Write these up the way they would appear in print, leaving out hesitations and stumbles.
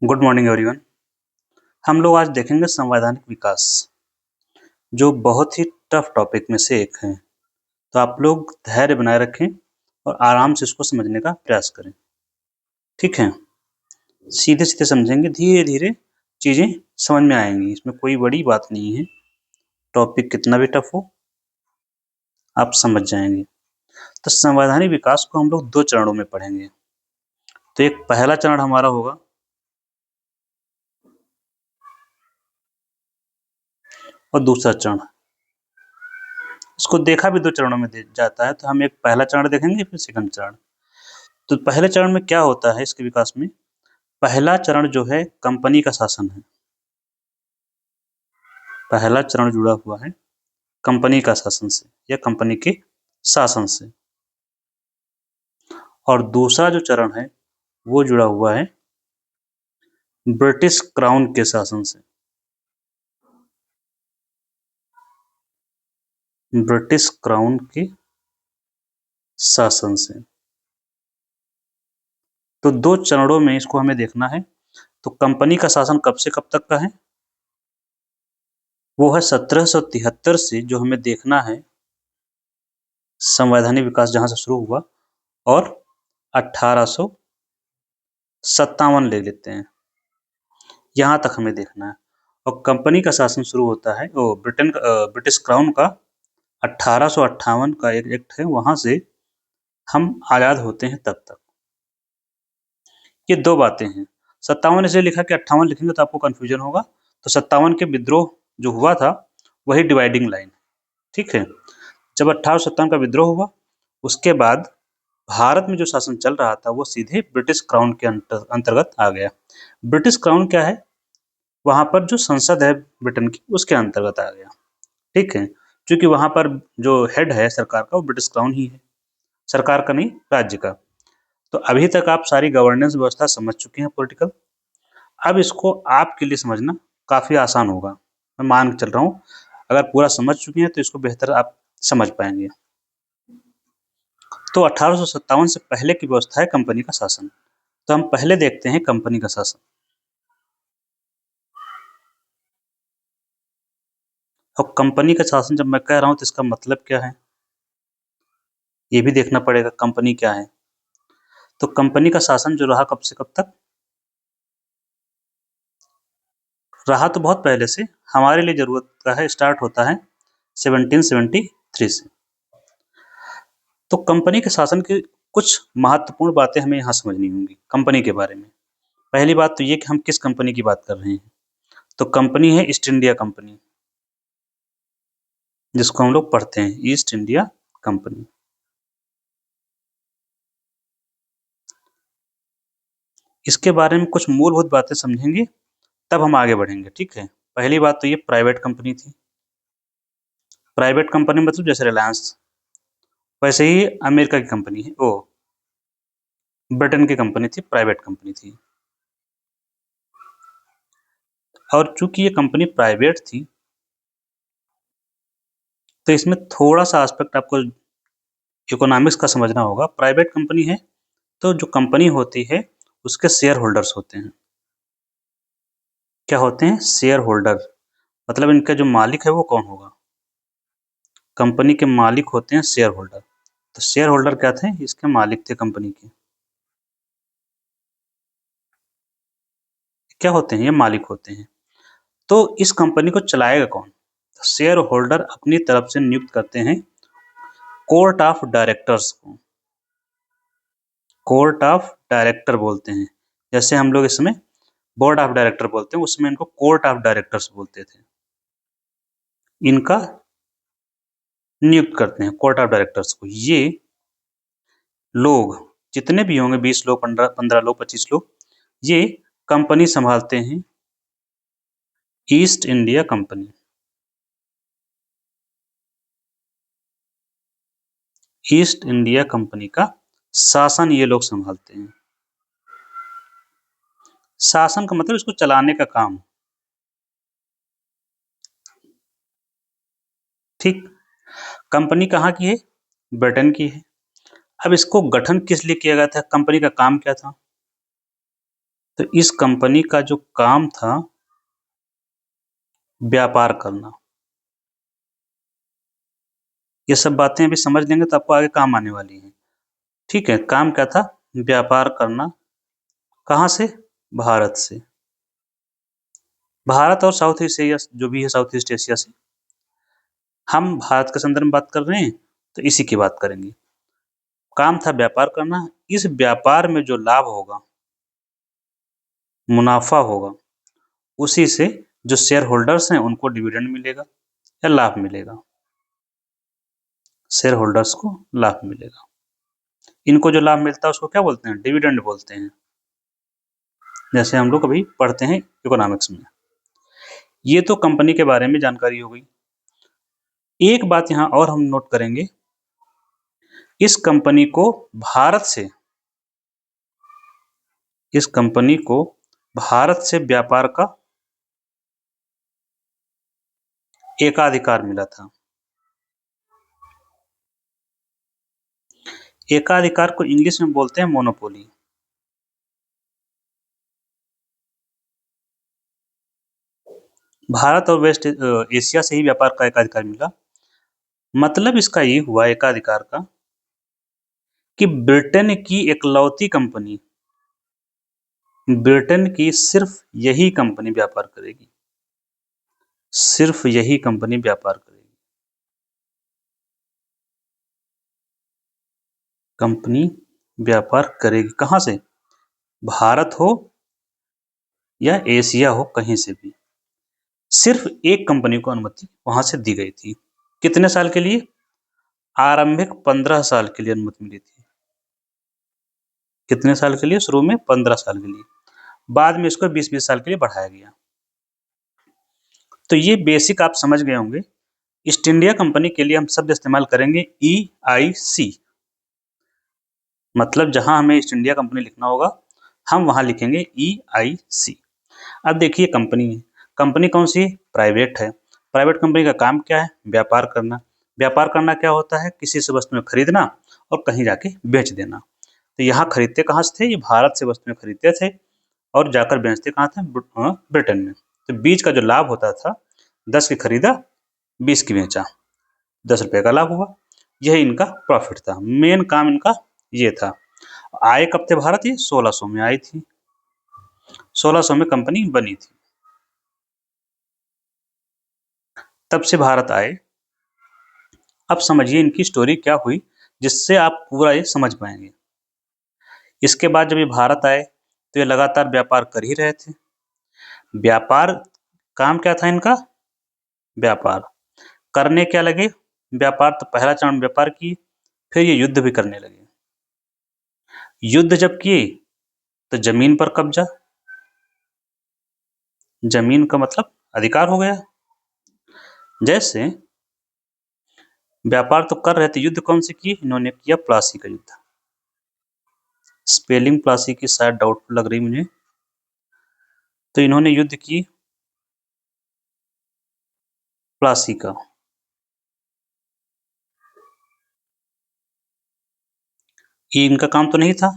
Good morning everyone. हम लोग आज देखेंगे संवैधानिक विकास, जो बहुत ही टफ टॉपिक में से एक है। तो आप लोग धैर्य बनाए रखें और आराम से इसको समझने का प्रयास करें। ठीक है, सीधे सीधे समझेंगे, धीरे धीरे चीज़ें समझ में आएंगी। इसमें कोई बड़ी बात नहीं है। टॉपिक कितना भी टफ हो, आप समझ जाएंगे। तो संवैधानिक विकास को हम लोग 2 चरणों में पढ़ेंगे। तो एक पहला चरण हमारा होगा और दूसरा चरण। इसको देखा भी 2 चरणों में जाता है, तो हम एक पहला चरण देखेंगे, फिर सेकंड चरण। तो पहले चरण में क्या होता है इसके विकास में? पहला चरण जो है कंपनी का शासन है। पहला चरण जुड़ा हुआ है कंपनी का शासन से या कंपनी के शासन से, और दूसरा जो चरण है वो जुड़ा हुआ है ब्रिटिश क्राउन के शासन से। ब्रिटिश क्राउन के शासन से। तो 2 चरणों में इसको हमें देखना है। तो कंपनी का शासन कब से कब तक का है? वो है 1773 से, जो हमें देखना है संवैधानिक विकास जहां से शुरू हुआ, और 1857 ले लेते हैं, यहाँ तक हमें देखना है। और कंपनी का शासन शुरू होता है वो ब्रिटिश क्राउन का 1858 का एक एक्ट है, वहां से हम आजाद होते हैं तब तक। ये 2 बातें हैं। 57 इसलिए लिखा कि 58 लिखेंगे तो आपको कंफ्यूजन होगा। तो 57 के विद्रोह जो हुआ था वही डिवाइडिंग लाइन। ठीक है, जब 1857 का विद्रोह हुआ, उसके बाद भारत में जो शासन चल रहा था वो सीधे ब्रिटिश क्राउन के अंतर्गत आ गया। ब्रिटिश क्राउन क्या है? वहां पर जो संसद है ब्रिटेन की, उसके अंतर्गत आ गया। ठीक है, क्योंकि वहां पर जो हेड है सरकार का वो ब्रिटिश क्राउन ही है, सरकार का नहीं, राज्य का। तो अभी तक आप सारी गवर्नेंस व्यवस्था समझ चुके हैं पॉलिटिकल। अब इसको आपके लिए समझना काफी आसान होगा, मैं मान के चल रहा हूँ। अगर पूरा समझ चुके हैं तो इसको बेहतर आप समझ पाएंगे। तो 1857 से पहले की व्यवस्था है कंपनी का शासन। तो हम पहले देखते हैं कंपनी का शासन। और कंपनी का शासन जब मैं कह रहा हूं तो इसका मतलब क्या है, ये भी देखना पड़ेगा। कंपनी क्या है? तो कंपनी का शासन जो रहा कब से कब तक रहा? तो बहुत पहले से, हमारे लिए जरूरत का है, स्टार्ट होता है 1773 से। तो कंपनी के शासन की कुछ महत्वपूर्ण बातें हमें यहाँ समझनी होंगी कंपनी के बारे में। पहली बात तो ये कि हम किस कंपनी की बात कर रहे हैं। तो कंपनी है ईस्ट इंडिया कंपनी, जिसको हम लोग पढ़ते हैं ईस्ट इंडिया कंपनी। इसके बारे में कुछ मूलभूत बातें समझेंगे, तब हम आगे बढ़ेंगे। ठीक है, पहली बात तो ये प्राइवेट कंपनी थी। प्राइवेट कंपनी मतलब जैसे रिलायंस, वैसे ही अमेरिका की कंपनी है, ओ ब्रिटेन की कंपनी थी, प्राइवेट कंपनी थी। और चूंकि ये कंपनी प्राइवेट थी, तो इसमें थोड़ा सा एस्पेक्ट आपको इकोनॉमिक्स का समझना होगा। प्राइवेट कंपनी है तो जो कंपनी होती है उसके शेयर होल्डर्स होते हैं। क्या होते हैं? Share holder. मतलब इनका जो मालिक है वो कौन होगा? कंपनी के मालिक होते हैं शेयर होल्डर। तो शेयर होल्डर क्या थे? इसके मालिक थे कंपनी के। क्या होते हैं? ये मालिक होते हैं। तो इस कंपनी को चलाएगा कौन? शेयर होल्डर अपनी तरफ से नियुक्त करते हैं कोर्ट ऑफ डायरेक्टर्स को। कोर्ट ऑफ डायरेक्टर बोलते हैं। जैसे हम लोग इसमें बोर्ड ऑफ डायरेक्टर बोलते हैं, उसमें इनको कोर्ट ऑफ डायरेक्टर्स बोलते थे। इनका नियुक्त करते हैं कोर्ट ऑफ डायरेक्टर्स को। ये लोग जितने भी होंगे, 20 लोग, 15 लोग, 25 लोग, ये कंपनी संभालते हैं east India company. East India company का शासन ये लोग संभालते हैं। शासन का मतलब इसको चलाने का काम। ठीक, कंपनी कहाँ की है? ब्रिटेन की है। अब इसको गठन किस लिए किया गया था? कंपनी का काम क्या था? तो इस कंपनी का जो काम था व्यापार करना। ये सब बातें अभी समझ लेंगे तो आपको आगे काम आने वाली हैं। ठीक है, काम क्या था? व्यापार करना। कहाँ से? भारत से। भारत और साउथ ईस्ट एशिया जो भी है, साउथ ईस्ट एशिया से। हम भारत के संदर्भ में बात कर रहे हैं तो इसी की बात करेंगे। काम था व्यापार करना। इस व्यापार में जो लाभ होगा, मुनाफा होगा, उसी से जो शेयर होल्डर्स हैं उनको डिविडेंड मिलेगा या लाभ मिलेगा। शेयर होल्डर्स को लाभ मिलेगा। इनको जो लाभ मिलता है उसको क्या बोलते हैं? डिविडेंड बोलते हैं। जैसे हम लोग अभी पढ़ते हैं इकोनॉमिक्स में। ये तो कंपनी के बारे में जानकारी हो गई। एक बात यहाँ और हम नोट करेंगे, इस कंपनी को भारत से इस कंपनी को भारत से व्यापार का एकाधिकार मिला था। एकाधिकार को इंग्लिश में बोलते हैं मोनोपोली। भारत और वेस्ट एशिया से ही व्यापार का एकाधिकार मिला। मतलब इसका ये हुआ एकाधिकार का कि ब्रिटेन की इकलौती कंपनी, ब्रिटेन की सिर्फ यही कंपनी व्यापार करेगी। सिर्फ यही कंपनी व्यापार करेगी। कंपनी व्यापार करेगी कहां से? भारत हो या एशिया हो, कहीं से भी। सिर्फ एक कंपनी को अनुमति वहां से दी गई थी। कितने साल के लिए? आरंभिक 15 साल के लिए अनुमति मिली थी। कितने साल के लिए? शुरू में 15 साल के लिए। बाद में इसको 20-20 साल के लिए बढ़ाया गया। तो ये बेसिक आप समझ गए होंगे। ईस्ट इंडिया कंपनी के लिए हम शब्द इस्तेमाल करेंगे EIC। मतलब जहां हमें ईस्ट इंडिया कंपनी लिखना होगा हम वहां लिखेंगे EIC। अब देखिए कंपनी है। कंपनी कौन सी? प्राइवेट है। प्राइवेट कंपनी का काम क्या है? व्यापार करना। व्यापार करना क्या होता है? किसी से वस्तुएं खरीदना और कहीं जाके बेच देना। तो यहाँ खरीदते कहाँ से थे? ये भारत से वस्तुएं खरीदते थे और जाकर बेचते कहाँ थे? ब्रिटेन में। तो बीच का जो लाभ होता था, 10 की खरीदा, 20 की बेचा, 10 रुपए का लाभ हुआ। यही इनका प्रॉफिट था। मेन काम इनका ये था। आए कब थे भारत? ये 1600 में आई थी। 1600 में कंपनी बनी थी। तब से भारत आए। अब समझिए इनकी स्टोरी क्या हुई, जिससे आप पूरा ये समझ पाएंगे। इसके बाद जब ये भारत आए तो ये लगातार व्यापार कर ही रहे थे। व्यापार, काम क्या था इनका? व्यापार। करने क्या लगे? व्यापार। तो पहला चरण व्यापार किए, फिर ये युद्ध भी करने लगे। युद्ध जब किए तो जमीन पर कब्जा। जमीन का मतलब अधिकार हो गया। जैसे व्यापार तो कर रहे थे, युद्ध कौन से किए? इन्होंने किया प्लासी का युद्ध। स्पेलिंग प्लासी की शायद डाउटफुल लग रही मुझे। तो इन्होंने युद्ध की प्लासी का। ये इनका काम तो नहीं था,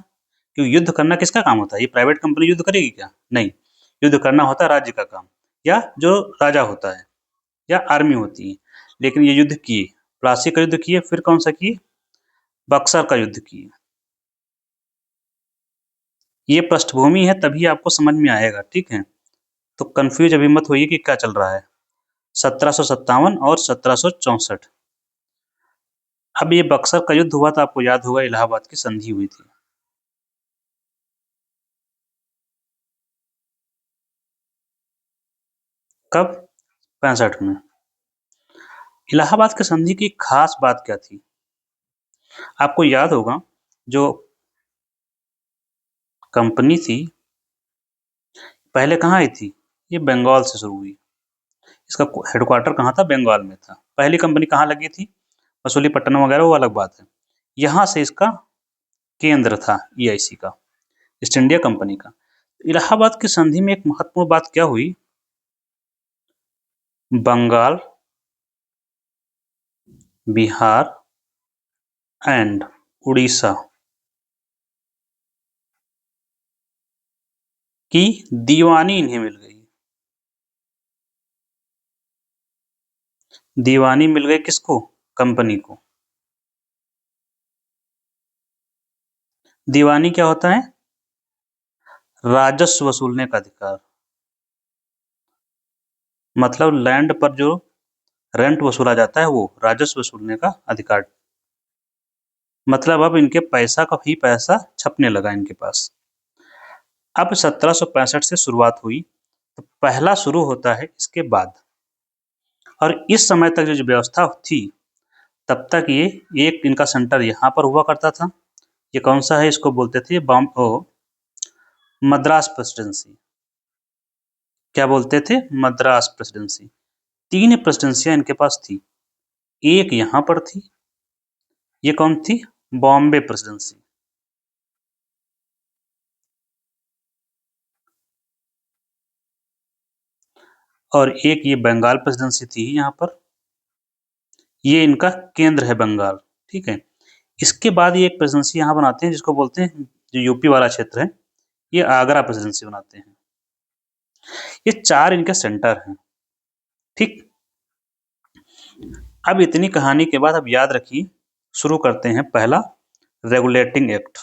क्योंकि युद्ध करना किसका काम होता है? ये प्राइवेट कंपनी युद्ध करेगी क्या? नहीं। युद्ध करना होता है राज्य का काम, या जो राजा होता है, या आर्मी होती है। लेकिन ये युद्ध किए, प्लासी का युद्ध किए, फिर कौन सा किए? बक्सर का युद्ध किए। ये पृष्ठभूमि है, तभी आपको समझ में आएगा। ठीक है, तो कंफ्यूज अभी मत होइए कि क्या चल रहा है। 1757 और 1764। अब ये बक्सर का युद्ध हुआ था, आपको याद होगा, इलाहाबाद की संधि हुई थी। कब? 65 में। इलाहाबाद की संधि की खास बात क्या थी? आपको याद होगा, जो कंपनी थी पहले कहाँ आई थी? ये बंगाल से शुरू हुई। इसका हेडक्वार्टर कहाँ था? बंगाल में था। पहली कंपनी कहाँ लगी थी? मसूलीपट्टनम वगैरह, वो अलग बात है। यहाँ से इसका केंद्र था EIC का, ईस्ट इंडिया कंपनी का। इलाहाबाद की संधि में एक महत्वपूर्ण बात क्या हुई? बंगाल, बिहार एंड उड़ीसा, कि दीवानी इन्हें मिल गई। दीवानी मिल गई किसको? कंपनी को। दीवानी क्या होता है? राजस्व वसूलने का अधिकार। मतलब लैंड पर जो रेंट वसूला जाता है वो राजस्व वसूलने का अधिकार। मतलब अब इनके पैसा का ही पैसा छपने लगा इनके पास। अब 1765 से शुरुआत हुई, तो पहला शुरू होता है इसके बाद। और इस समय तक जो व्यवस्था थी, तब तक ये एक इनका सेंटर यहाँ पर हुआ करता था। ये कौन सा है? इसको बोलते थे मद्रास प्रेसिडेंसी। क्या बोलते थे? मद्रास प्रेसिडेंसी। 3 प्रेसिडेंसियां इनके पास थी। एक यहाँ पर थी, ये कौन थी? बॉम्बे प्रेसिडेंसी। और एक ये बंगाल प्रेसिडेंसी थी यहाँ पर। ये इनका केंद्र है बंगाल, ठीक है। इसके बाद ये एक प्रेसिडेंसी यहाँ बनाते हैं जिसको बोलते हैं, जो यूपी वाला क्षेत्र है, ये आगरा प्रेसिडेंसी बनाते हैं। ये 4 इनके सेंटर हैं, ठीक। अब इतनी कहानी के बाद अब याद रखिए, शुरू करते हैं पहला रेगुलेटिंग एक्ट।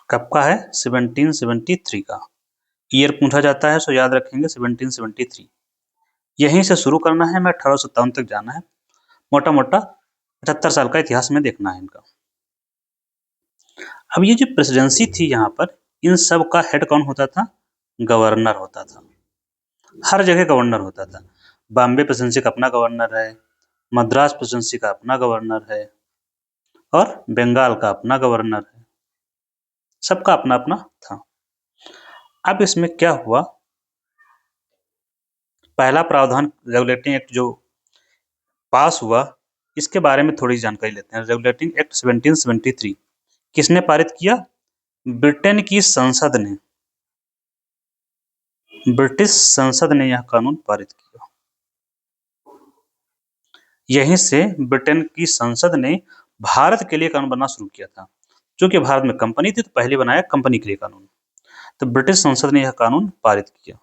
कब का है? 1773 का। ईयर पूछा जाता है, सो याद रखेंगे 1773। यहीं से शुरू करना है, हमें 1857 तक जाना है। मोटा मोटा 75 साल का इतिहास में देखना है इनका। अब ये जो प्रेसिडेंसी थी यहाँ पर, इन सब का हेड कौन होता था? गवर्नर होता था। हर जगह गवर्नर होता था। बॉम्बे प्रेसिडेंसी का अपना गवर्नर है, मद्रास प्रेसिडेंसी का अपना गवर्नर है, और बंगाल का अपना गवर्नर है। सबका अपना अपना था। अब इसमें क्या हुआ? पहला प्रावधान रेगुलेटिंग एक्ट जो पास हुआ, इसके बारे में थोड़ी जानकारी लेते हैं। रेगुलेटिंग एक्ट 1773 किसने पारित किया? ब्रिटेन की संसद ने। ब्रिटिश संसद ने यह कानून पारित किया। यहीं से ब्रिटेन की संसद ने भारत के लिए कानून बनना शुरू किया था। क्योंकि भारत में कंपनी थी, तो पहले बनाया कंपनी के लिए कानून। तो ब्रिटिश संसद ने यह कानून पारित किया।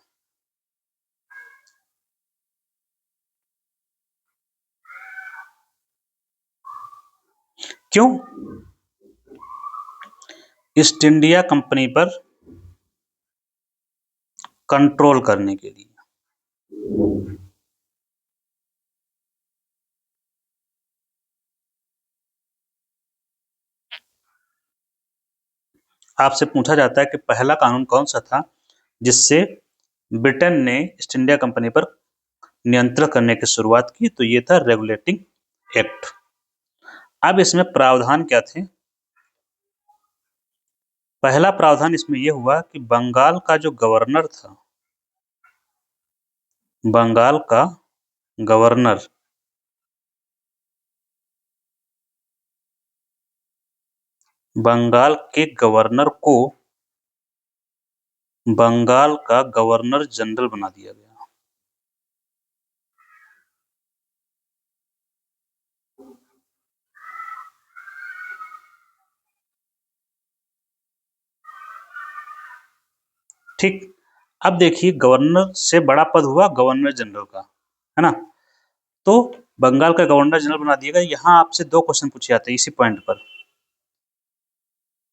क्यों? ईस्ट इंडिया कंपनी पर कंट्रोल करने के लिए। आपसे पूछा जाता है कि पहला कानून कौन सा था जिससे ब्रिटेन ने ईस्ट इंडिया कंपनी पर नियंत्रण करने की शुरुआत की? तो ये था रेगुलेटिंग एक्ट। अब इसमें प्रावधान क्या थे? पहला प्रावधान इसमें यह हुआ कि बंगाल का जो गवर्नर था, बंगाल का गवर्नर बंगाल के गवर्नर को बंगाल का गवर्नर जनरल बना दिया गया। ठीक। अब देखिए, गवर्नर से बड़ा पद हुआ गवर्नर जनरल का, है ना। तो बंगाल का गवर्नर जनरल बना दिया गया। यहाँ आपसे 2 क्वेश्चन पूछे जाते हैं इसी पॉइंट पर।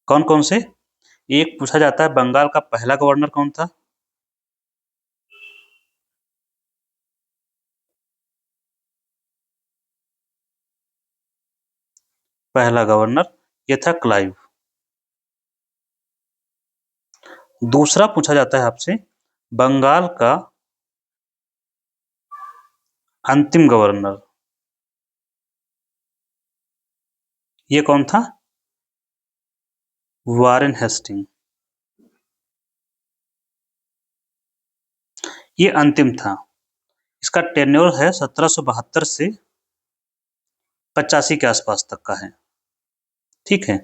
कौन कौन से? एक पूछा जाता है बंगाल का पहला गवर्नर कौन था? पहला गवर्नर ये था क्लाइव। दूसरा पूछा जाता है आपसे बंगाल का अंतिम गवर्नर, ये कौन था? Warren Hasting. ये अंतिम था। इसका टेन्योर है 1772 से 85 के आसपास तक का है, ठीक है।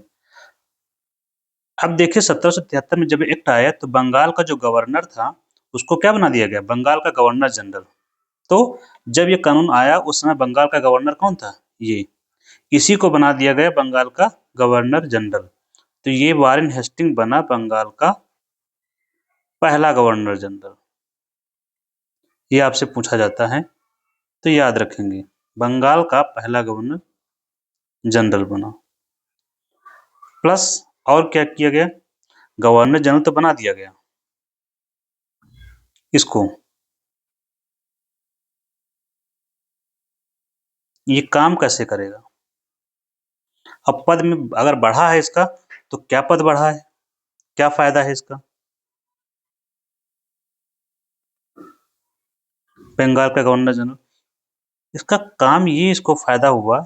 अब देखिए 1773 में जब एक्ट आया, तो बंगाल का जो गवर्नर था उसको क्या बना दिया गया? बंगाल का गवर्नर जनरल। तो जब ये कानून आया उस समय बंगाल का गवर्नर कौन था? ये। इसी को बना दिया गया बंगाल का गवर्नर जनरल। तो ये वारेन हेस्टिंग बना बंगाल का पहला गवर्नर जनरल। ये आपसे पूछा जाता है तो याद रखेंगे, बंगाल का पहला गवर्नर जनरल बना। प्लस और क्या किया गया? गवर्नर जनरल तो बना दिया गया, इसको ये काम कैसे करेगा? अब पद में अगर बढ़ा है इसका तो क्या पद बढ़ा है, क्या फायदा है इसका? बंगाल का गवर्नर जनरल, इसका काम ये इसको फायदा हुआ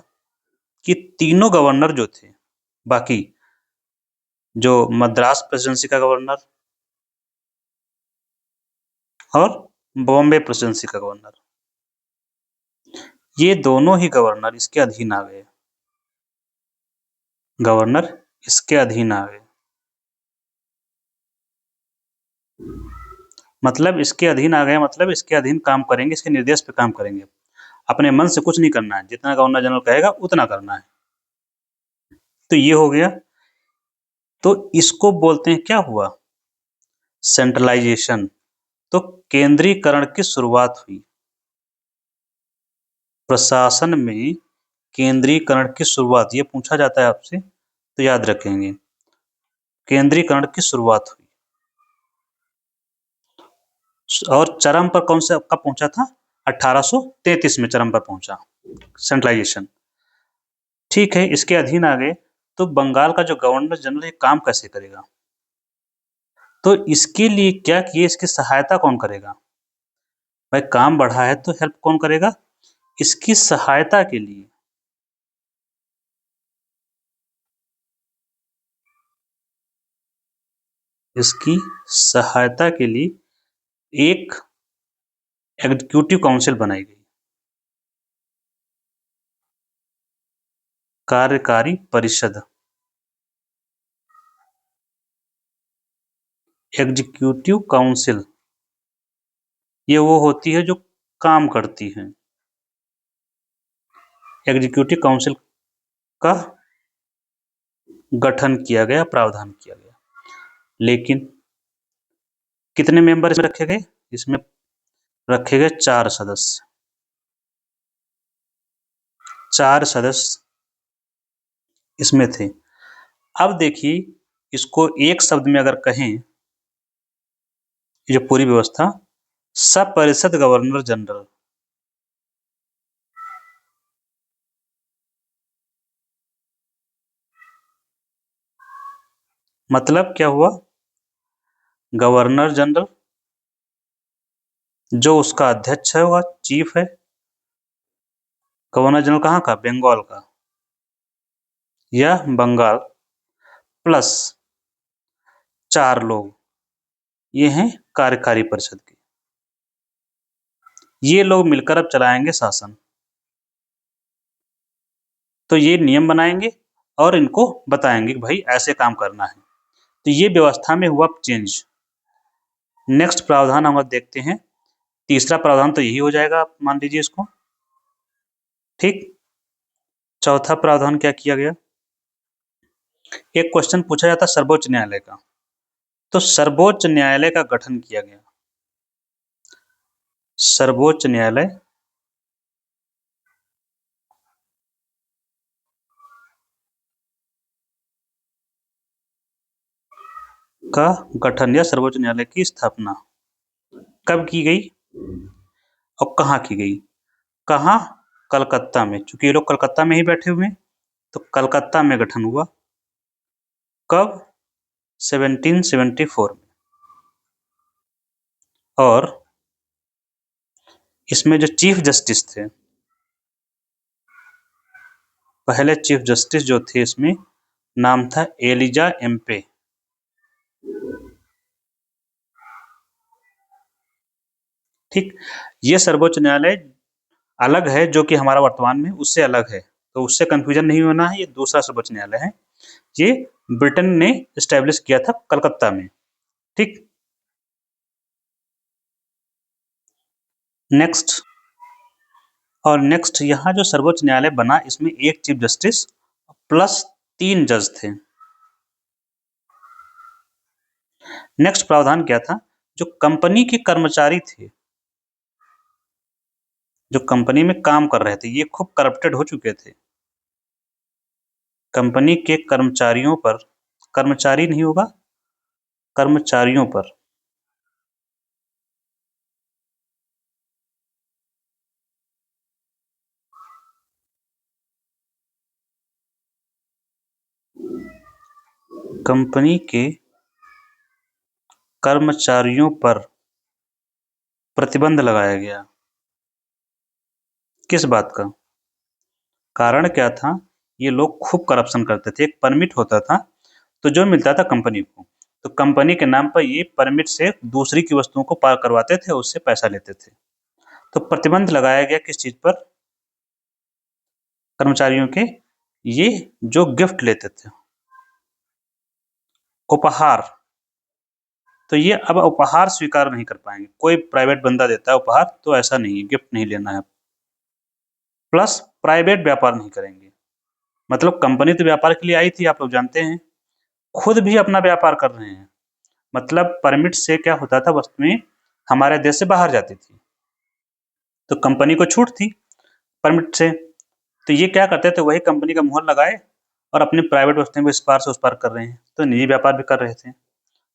कि तीनों गवर्नर जो थे, बाकी जो मद्रास प्रेसिडेंसी का गवर्नर और बॉम्बे प्रेसिडेंसी का गवर्नर, ये दोनों ही गवर्नर इसके अधीन आ गए। गवर्नर इसके अधीन आ गए, मतलब इसके अधीन आ गए, मतलब इसके अधीन काम करेंगे, इसके निर्देश पे काम करेंगे। अपने मन से कुछ नहीं करना है, जितना गवर्नर जनरल कहेगा उतना करना है। तो ये हो गया। तो इसको बोलते हैं, क्या हुआ? सेंट्रलाइजेशन। तो केंद्रीकरण की शुरुआत हुई, प्रशासन में केंद्रीकरण की शुरुआत। ये पूछा जाता है आपसे तो याद रखेंगे, केंद्रीकरण की शुरुआत हुई। और चरम पर कौन सा कब पहुंचा था? 1833 में चरम पर पहुंचा सेंट्रलाइजेशन। ठीक है, इसके अधीन आ गए। तो बंगाल का जो गवर्नर जनरल काम कैसे करेगा? तो इसके लिए क्या किए, इसकी सहायता कौन करेगा? भाई काम बढ़ा है तो हेल्प कौन करेगा? इसकी सहायता के लिए इसकी सहायता के लिए एक एग्जीक्यूटिव काउंसिल बनाई गई, कार्यकारी परिषद। एग्जीक्यूटिव काउंसिल ये वो होती है जो काम करती है। एग्जीक्यूटिव काउंसिल का गठन किया गया, प्रावधान किया गया। लेकिन कितने मेंबर इसमें रखे गए? इसमें रखे गए 4 सदस्य। 4 सदस्य इसमें थे। अब देखिए, इसको एक शब्द में अगर कहें, ये जो पूरी व्यवस्था, सपरिषद गवर्नर जनरल। मतलब क्या हुआ? गवर्नर जनरल जो उसका अध्यक्ष है, वह चीफ है। गवर्नर जनरल कहाँ का? बंगाल का, या बंगाल, प्लस 4 लोग, ये हैं कार्यकारी परिषद के। ये लोग मिलकर अब चलाएंगे शासन। तो ये नियम बनाएंगे और इनको बताएंगे कि भाई ऐसे काम करना है। तो ये व्यवस्था में हुआ चेंज। नेक्स्ट प्रावधान हम देखते हैं। तीसरा प्रावधान तो यही हो जाएगा, आप मान लीजिए इसको। ठीक। चौथा प्रावधान क्या किया गया? एक क्वेश्चन पूछा जाता सर्वोच्च न्यायालय का, तो सर्वोच्च न्यायालय का गठन किया गया। सर्वोच्च न्यायालय का गठन या सर्वोच्च न्यायालय की स्थापना कब की गई और कहाँ की गई? कहाँ? कलकत्ता में। चूंकि ये लोग कलकत्ता में ही बैठे हुए हैं, तो कलकत्ता में गठन हुआ। कब? 1774 में। और इसमें जो चीफ जस्टिस थे, पहले चीफ जस्टिस जो थे इसमें, नाम था एलिजा एम्पे। ठीक। ये सर्वोच्च न्यायालय अलग है, जो कि हमारा वर्तमान में उससे अलग है, तो उससे कंफ्यूजन नहीं होना है। ये दूसरा सर्वोच्च न्यायालय है, ये ब्रिटेन ने स्टैब्लिश किया था कलकत्ता में। ठीक। नेक्स्ट, और नेक्स्ट यहाँ जो सर्वोच्च न्यायालय बना, इसमें एक चीफ जस्टिस प्लस 3 जज थे। नेक्स्ट प्रावधान क्या था, जो कंपनी के कर्मचारी थे, जो कंपनी में काम कर रहे थे, ये खूब करप्टेड हो चुके थे। कंपनी के कर्मचारियों पर, कर्मचारी नहीं होगा, कर्मचारियों पर कंपनी के कर्मचारियों पर प्रतिबंध लगाया गया। किस बात का कारण क्या था, ये लोग खूब करप्शन करते थे। एक परमिट होता था, तो जो मिलता था कंपनी को, तो कंपनी के नाम पर ये परमिट से दूसरी की वस्तुओं को पार करवाते थे, उससे पैसा लेते थे। तो प्रतिबंध लगाया गया किस चीज पर, कर्मचारियों के, ये जो गिफ्ट लेते थे, उपहार, तो ये अब उपहार स्वीकार नहीं कर पाएंगे। कोई प्राइवेट बंदा देता है उपहार, तो ऐसा नहीं है, गिफ्ट नहीं लेना है। प्लस प्राइवेट व्यापार नहीं करेंगे। मतलब कंपनी तो व्यापार के लिए आई थी, आप लोग जानते हैं, खुद भी अपना व्यापार कर रहे हैं। मतलब परमिट से क्या होता था, वस्तुएं हमारे देश से बाहर जाती थी, तो कंपनी को छूट थी परमिट से। तो ये क्या करते थे, वही कंपनी का मुहर लगाए और अपनी प्राइवेट वस्तुएं को इस पार से उस पार कर रहे हैं, तो निजी व्यापार भी कर रहे थे।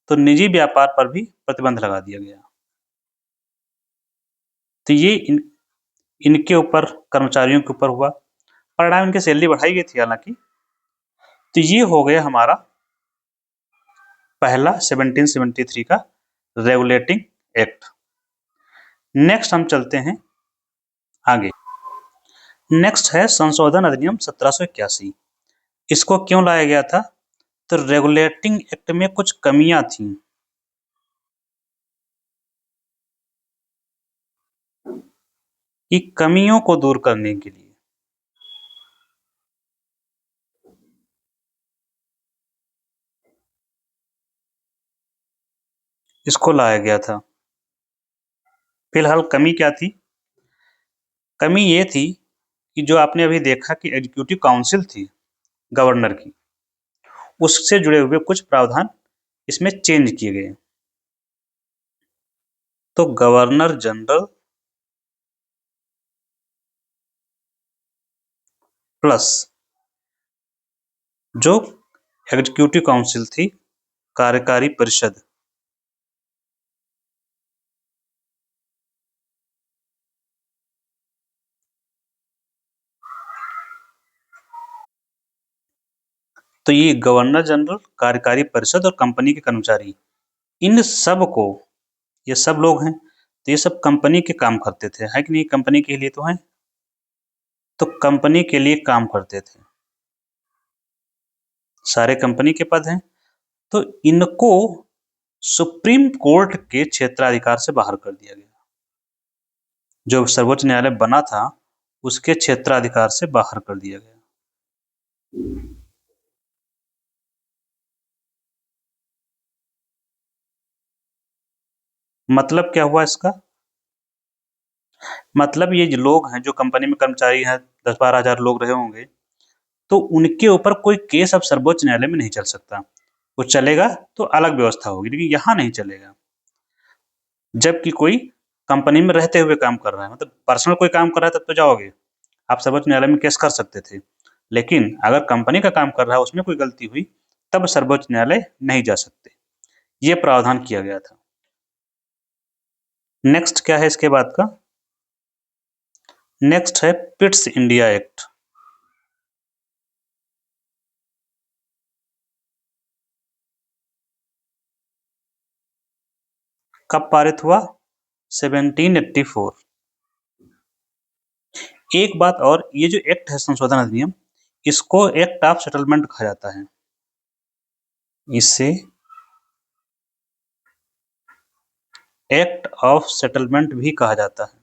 तो निजी व्यापार पर भी प्रतिबंध लगा दिया गया। तो ये इनके ऊपर, कर्मचारियों के ऊपर हुआ। परिणाम इनकी सैलरी बढ़ाई गई थी हालांकि। तो ये हो गया हमारा पहला 1773 का रेगुलेटिंग एक्ट। नेक्स्ट हम चलते हैं आगे। नेक्स्ट है संशोधन अधिनियम 1781। इसको क्यों लाया गया था, तो रेगुलेटिंग एक्ट में कुछ कमियां थी। ये कमियों को दूर करने के लिए इसको लाया गया था। फिलहाल कमी क्या थी, कमी ये थी कि जो आपने अभी देखा कि एग्जीक्यूटिव काउंसिल थी गवर्नर की, उससे जुड़े हुए कुछ प्रावधान इसमें चेंज किए गए। तो गवर्नर जनरल प्लस जो एग्जीक्यूटिव काउंसिल थी, कार्यकारी परिषद, तो ये गवर्नर जनरल, कार्यकारी परिषद और कंपनी के कर्मचारी, इन सब को, ये सब लोग हैं, तो ये सब कंपनी के काम करते थे, है कि नहीं, कंपनी के लिए तो हैं, तो कंपनी के लिए काम करते थे, सारे कंपनी के पद हैं। तो इनको सुप्रीम कोर्ट के क्षेत्राधिकार से बाहर कर दिया गया। जो सर्वोच्च न्यायालय बना था, उसके क्षेत्राधिकार से बाहर कर दिया गया। मतलब क्या हुआ इसका, मतलब ये जो लोग हैं, जो कंपनी में कर्मचारी हैं, 10-12 हजार लोग रहे होंगे, तो उनके ऊपर कोई केस अब सर्वोच्च न्यायालय में नहीं चल सकता। वो चलेगा तो अलग व्यवस्था होगी, लेकिन यहाँ नहीं चलेगा। जबकि कोई कंपनी में रहते हुए काम कर रहा है, मतलब पर्सनल कोई काम कर रहा है, तब तो जाओगे, आप सर्वोच्च न्यायालय में केस कर सकते थे। लेकिन अगर कंपनी का काम कर रहा है, उसमें कोई गलती हुई, तब सर्वोच्च न्यायालय नहीं जा सकते। ये प्रावधान किया गया था। नेक्स्ट क्या है इसके बाद का, नेक्स्ट है पिट्स इंडिया एक्ट। कब पारित हुआ, 1784। एक बात और, ये जो एक्ट है संशोधन अधिनियम, इसको एक्ट ऑफ सेटलमेंट कहा जाता है। इसे एक्ट ऑफ सेटलमेंट भी कहा जाता है।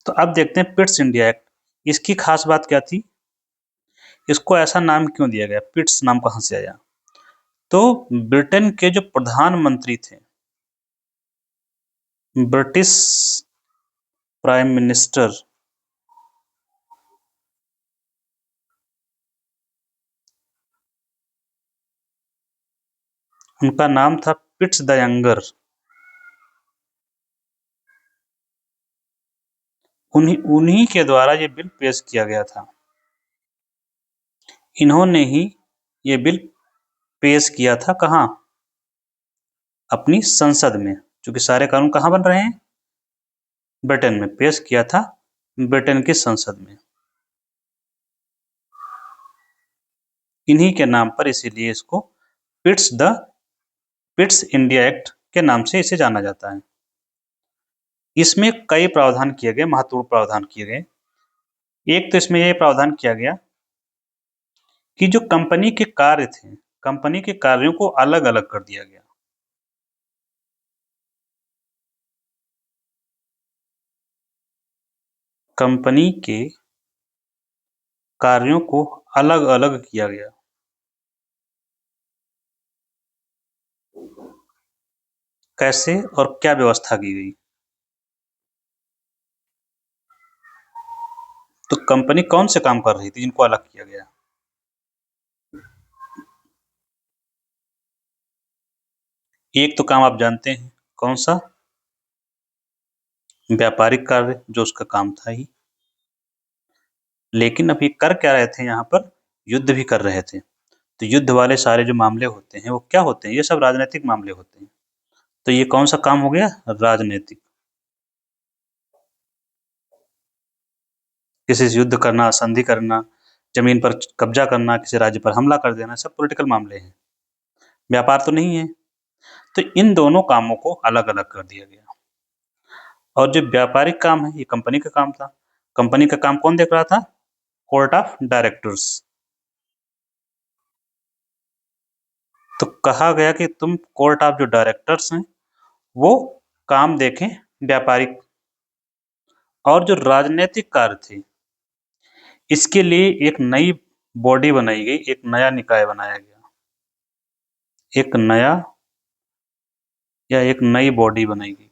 तो अब देखते हैं पिट्स इंडिया एक्ट। इसकी खास बात क्या थी, इसको ऐसा नाम क्यों दिया गया, पिट्स नाम कहाँ से आया? तो ब्रिटेन के जो प्रधानमंत्री थे, ब्रिटिश प्राइम मिनिस्टर, उनका नाम था पिट्स द यंगर। उन्हीं के द्वारा ये बिल पेश किया गया था। इन्होंने ही ये बिल पेश किया था कहाँ? अपनी संसद में, क्योंकि सारे कानून कहाँ बन रहे हैं? ब्रिटेन में। पेश किया था ब्रिटेन की संसद में, इन्हीं के नाम पर, इसीलिए इसको पिट्स इंडिया एक्ट के नाम से इसे जाना जाता है। इसमें कई प्रावधान किए गए, महत्वपूर्ण प्रावधान किए गए। एक तो इसमें यह प्रावधान किया गया कि जो कंपनी के कार्य थे, कंपनी के कार्यों को अलग अलग कर दिया गया। कंपनी के कार्यों को अलग अलग किया गया। कैसे और क्या व्यवस्था की गई? तो कंपनी कौन से काम कर रही थी जिनको अलग किया गया? एक तो काम आप जानते हैं, कौन सा? व्यापारिक कार्य, जो उसका काम था ही। लेकिन अब ये कर क्या रहे थे यहाँ पर? युद्ध भी कर रहे थे। तो युद्ध वाले सारे जो मामले होते हैं वो क्या होते हैं? ये सब राजनीतिक मामले होते हैं। तो ये कौन सा काम हो गया? राजनीतिक। किसी से युद्ध करना, संधि करना, जमीन पर कब्जा करना, किसी राज्य पर हमला कर देना, सब पॉलिटिकल मामले हैं, व्यापार तो नहीं है। तो इन दोनों कामों को अलग अलग कर दिया गया। और जो व्यापारिक काम है, ये कंपनी का काम था। कंपनी का काम कौन देख रहा था? Court of directors. तो कहा गया कि तुम कोर्ट ऑफ जो डायरेक्टर्स हैं वो काम देखें व्यापारिक। और जो राजनीतिक कार्य थे, इसके लिए एक नई बॉडी बनाई गई, एक नया निकाय बनाया गया। एक नया या एक नई बॉडी बनाई गई।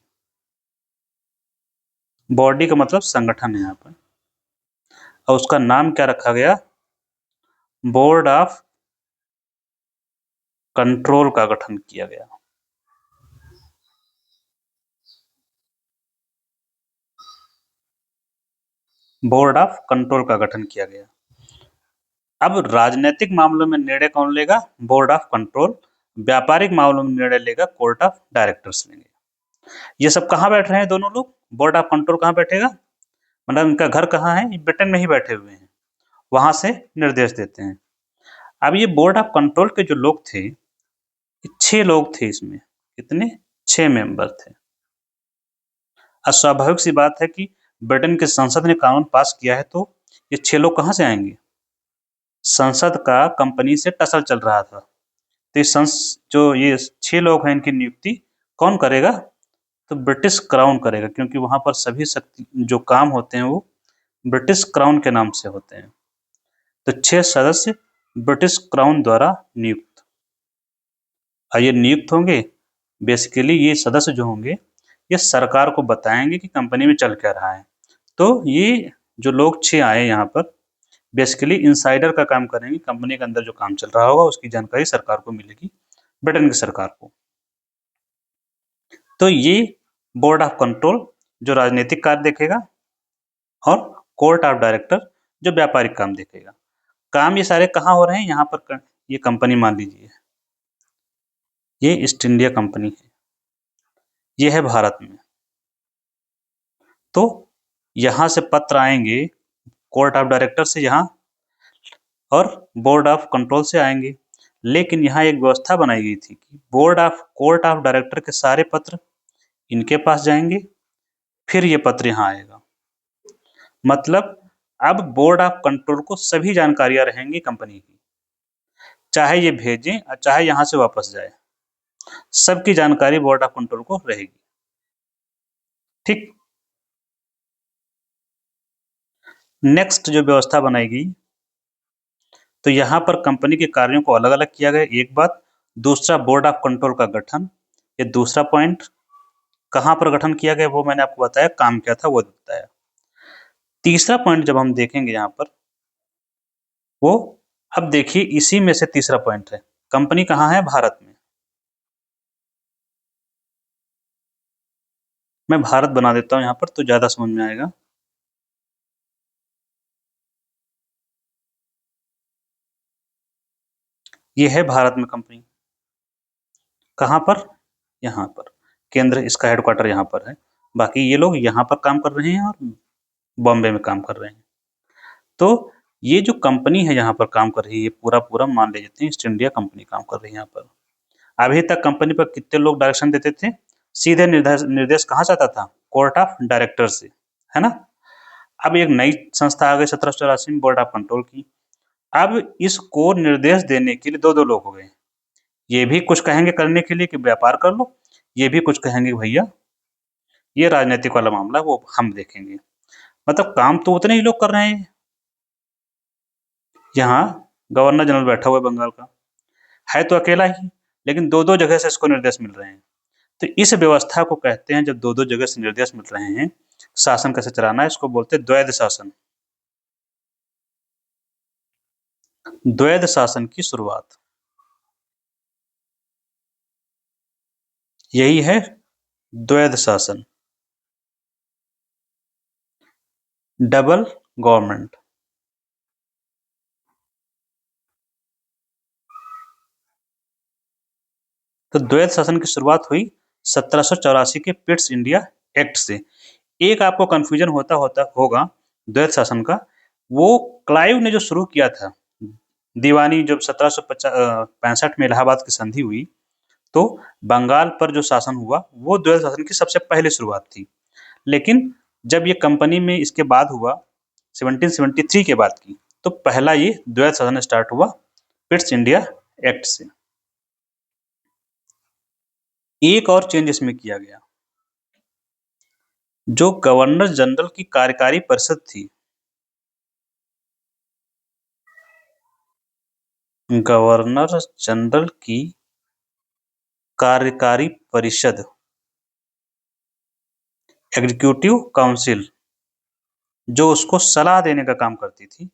बॉडी का मतलब संगठन है यहाँ पर। और उसका नाम क्या रखा गया? बोर्ड ऑफ कंट्रोल का गठन किया गया। बोर्ड ऑफ कंट्रोल का गठन किया गया। अब राजनीतिक मामलों में निर्णय कौन लेगा? Board of control. व्यापारिक मामलों में निर्णय लेगा कोर्ट ऑफ डायरेक्टर्स लेंगे। ये सब कहाँ बैठ रहे हैं दोनों लोग? बोर्ड ऑफ कंट्रोल कहाँ बैठेगा? मतलब इनका घर कहाँ है? ब्रिटेन में ही बैठे हुए हैं, वहां से निर्देश देते हैं। अब ये बोर्ड ऑफ कंट्रोल के जो लोग थे, 6 लोग थे इसमें। कितने? 6 मेंबर थे। अब स्वाभाविक सी बात है कि ब्रिटेन की संसद ने कानून पास किया है, तो ये 6 लोग कहाँ से आएंगे? संसद का कंपनी से टसल चल रहा था, तो जो ये 6 लोग हैं, इनकी नियुक्ति कौन करेगा? तो ब्रिटिश क्राउन करेगा, क्योंकि वहां पर सभी शक्ति जो काम होते हैं वो ब्रिटिश क्राउन के नाम से होते हैं। तो 6 सदस्य ब्रिटिश क्राउन द्वारा नियुक्त। ये नियुक्त होंगे, बेसिकली ये सदस्य जो होंगे ये सरकार को बताएंगे कि कंपनी में चल क्या रहा है। तो ये जो लोग 6 आए यहाँ पर, बेसिकली इनसाइडर का काम करेंगे। कंपनी के अंदर जो काम चल रहा होगा उसकी जानकारी सरकार को मिलेगी, ब्रिटेन की सरकार को। तो ये बोर्ड ऑफ कंट्रोल जो राजनीतिक कार्य देखेगा, और कोर्ट ऑफ डायरेक्टर जो व्यापारिक काम देखेगा। काम ये सारे कहाँ हो रहे हैं? यहाँ पर ये कंपनी मान लीजिए, ये ईस्ट इंडिया कंपनी है, ये है भारत में। तो यहाँ से पत्र आएंगे कोर्ट ऑफ डायरेक्टर से यहाँ, और बोर्ड ऑफ कंट्रोल से आएंगे। लेकिन यहाँ एक व्यवस्था बनाई गई थी कि कोर्ट ऑफ डायरेक्टर के सारे पत्र इनके पास जाएंगे, फिर ये पत्र यहाँ आएगा। मतलब अब बोर्ड ऑफ कंट्रोल को सभी जानकारियां रहेंगी कंपनी की, चाहे ये भेजें और चाहे यहाँ से वापस जाए, सबकी जानकारी बोर्ड ऑफ कंट्रोल को रहेगी। ठीक। नेक्स्ट जो व्यवस्था बनाई गई तो यहाँ पर कंपनी के कार्यों को अलग-अलग किया गया, एक बात। दूसरा, बोर्ड ऑफ कंट्रोल का गठन, ये दूसरा पॉइंट। कहाँ पर गठन किया गया वो मैंने आपको बताया, काम क्या था वो बताया। तीसरा पॉइंट जब हम देखेंगे यहाँ पर, वो अब देखिए इसी में से तीसरा पॉइंट है, कंपनी कहाँ है? भारत में। मैं भारत बना देता हूँ यहाँ पर तो ज़्यादा समझ में आएगा। ये है भारत में कंपनी। कहाँ पर? यहाँ पर। केंद्र, इसका हेडक्वार्टर यहाँ पर है। बाकी ये लोग यहाँ पर काम कर रहे हैं और बॉम्बे में काम कर रहे हैं। तो ये जो कंपनी है यहाँ पर काम कर रही है, पूरा मान लेते हैं ईस्ट इंडिया कंपनी काम कर रही है यहाँ पर। अभी तक कंपनी पर कितने लोग डायरेक्शन देते थे? सीधे निर्देश कहाँ से आता था? कोर्ट ऑफ डायरेक्टर से, है ना? अब एक नई संस्था आ गई 1784 में, बोर्ड ऑफ कंट्रोल की। अब इसको निर्देश देने के लिए दो लोग हो गए। ये भी कुछ कहेंगे करने के लिए कि व्यापार कर लो, ये भी कुछ कहेंगे भैया ये राजनीतिक वाला मामला वो हम देखेंगे। मतलब काम तो उतने ही लोग कर रहे हैं। यहाँ गवर्नर जनरल बैठा हुआ है बंगाल का, है तो अकेला ही, लेकिन दो जगह से इसको निर्देश मिल रहे हैं। तो इस व्यवस्था को कहते हैं, जब दो जगह से निर्देश मिल रहे हैं, शासन कैसे चलाना है, इसको बोलते हैं द्वैध शासन। द्वैध शासन की शुरुआत यही है, द्वैध शासन, डबल गवर्नमेंट। तो द्वैध शासन की शुरुआत हुई 1784 के पिट्स इंडिया एक्ट से। एक आपको कंफ्यूजन होता होगा द्वैध शासन का, वो क्लाइव ने जो शुरू किया था, दीवानी जब 1765 में इलाहाबाद की संधि हुई, तो बंगाल पर जो शासन हुआ वो द्वैध शासन की सबसे पहले शुरुआत थी। लेकिन जब ये कंपनी में इसके बाद हुआ 1773 के बाद की, तो पहला ये द्वैध शासन स्टार्ट हुआ पिट्स इंडिया एक्ट से। एक और चेंज इसमें किया गया, जो गवर्नर जनरल की कार्यकारी परिषद थी, गवर्नर जनरल की कार्यकारी परिषद, एग्जीक्यूटिव काउंसिल, जो उसको सलाह देने का काम करती थी,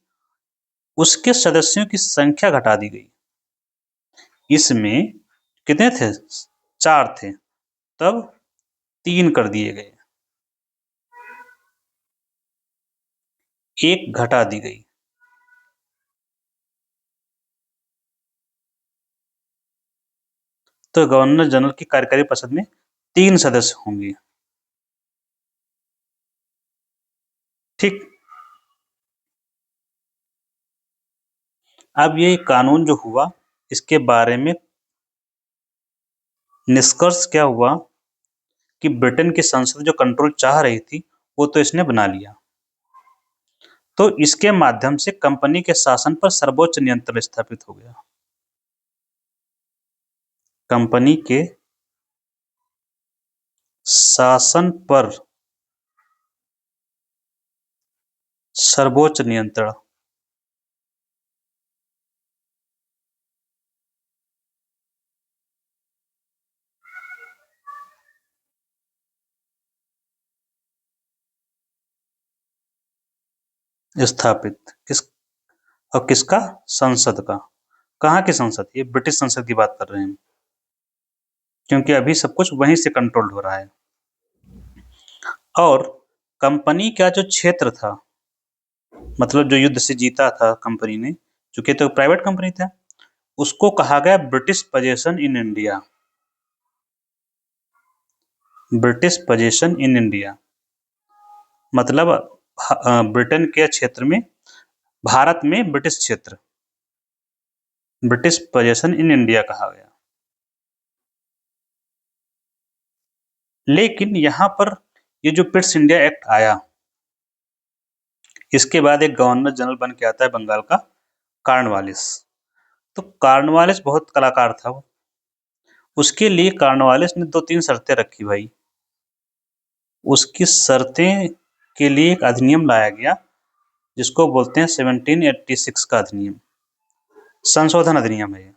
उसके सदस्यों की संख्या घटा दी गई। इसमें कितने थे? 4 थे, तब 3 कर दिए गए, एक घटा दी गई। तो गवर्नर जनरल की कार्यकारी परिषद में 3 सदस्य होंगे। ठीक। अब ये कानून जो हुआ, इसके बारे में निष्कर्ष क्या हुआ कि ब्रिटेन की संसद जो कंट्रोल चाह रही थी, वो तो इसने बना लिया। तो इसके माध्यम से कंपनी के शासन पर सर्वोच्च नियंत्रण स्थापित हो गया। कंपनी के शासन पर सर्वोच्च नियंत्रण। स्थापित और किसका? संसद का। कहाँ की संसद? ये ब्रिटिश संसद की बात कर रहे हैं, क्योंकि अभी सब कुछ वहीं से कंट्रोल हो रहा है। और कंपनी का जो क्षेत्र था, मतलब जो युद्ध से जीता था कंपनी ने, चूंकि तो प्राइवेट कंपनी था, उसको कहा गया British possession in India. British possession in India मतलब ब्रिटेन के क्षेत्र में, भारत में ब्रिटिश क्षेत्र, ब्रिटिश पोजेशन इन इंडिया कहा गया। लेकिन यहाँ पर ये जो पिट्स इंडिया एक्ट आया, इसके बाद एक गवर्नर जनरल बन के आता है बंगाल का, कॉर्नवालिस। तो कॉर्नवालिस बहुत कलाकार था वो। उसके लिए कॉर्नवालिस ने 2-3 शर्तें रखी भाई। उसकी शर्तें के लिए एक अधिनियम लाया गया, जिसको बोलते हैं 1786 का अधिनियम। संशोधन अधिनियम है ये।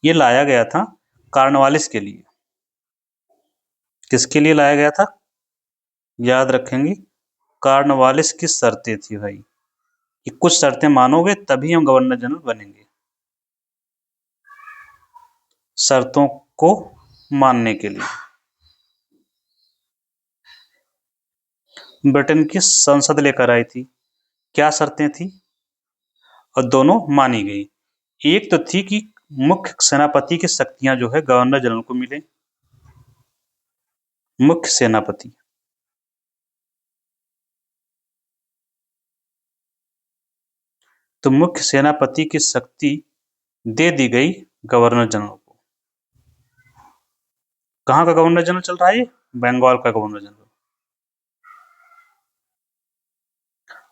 ये लाया गया था कॉर्नवालिस के लिए। किसके लिए लाया गया था? याद रखेंगे, कॉर्नवालिस की शर्तें थी भाई, कि कुछ शर्तें मानोगे तभी हम गवर्नर जनरल बनेंगे। शर्तों को मानने के लिए ब्रिटेन की संसद लेकर आई थी। क्या शर्तें थी? और दोनों मानी गई। एक तो थी कि मुख्य सेनापति की शक्तियां जो है गवर्नर जनरल को मिले। मुख्य सेनापति, तो मुख्य सेनापति की शक्ति दे दी गई गवर्नर जनरल को। कहाँ का गवर्नर जनरल चल रहा है ये? बंगाल का गवर्नर जनरल।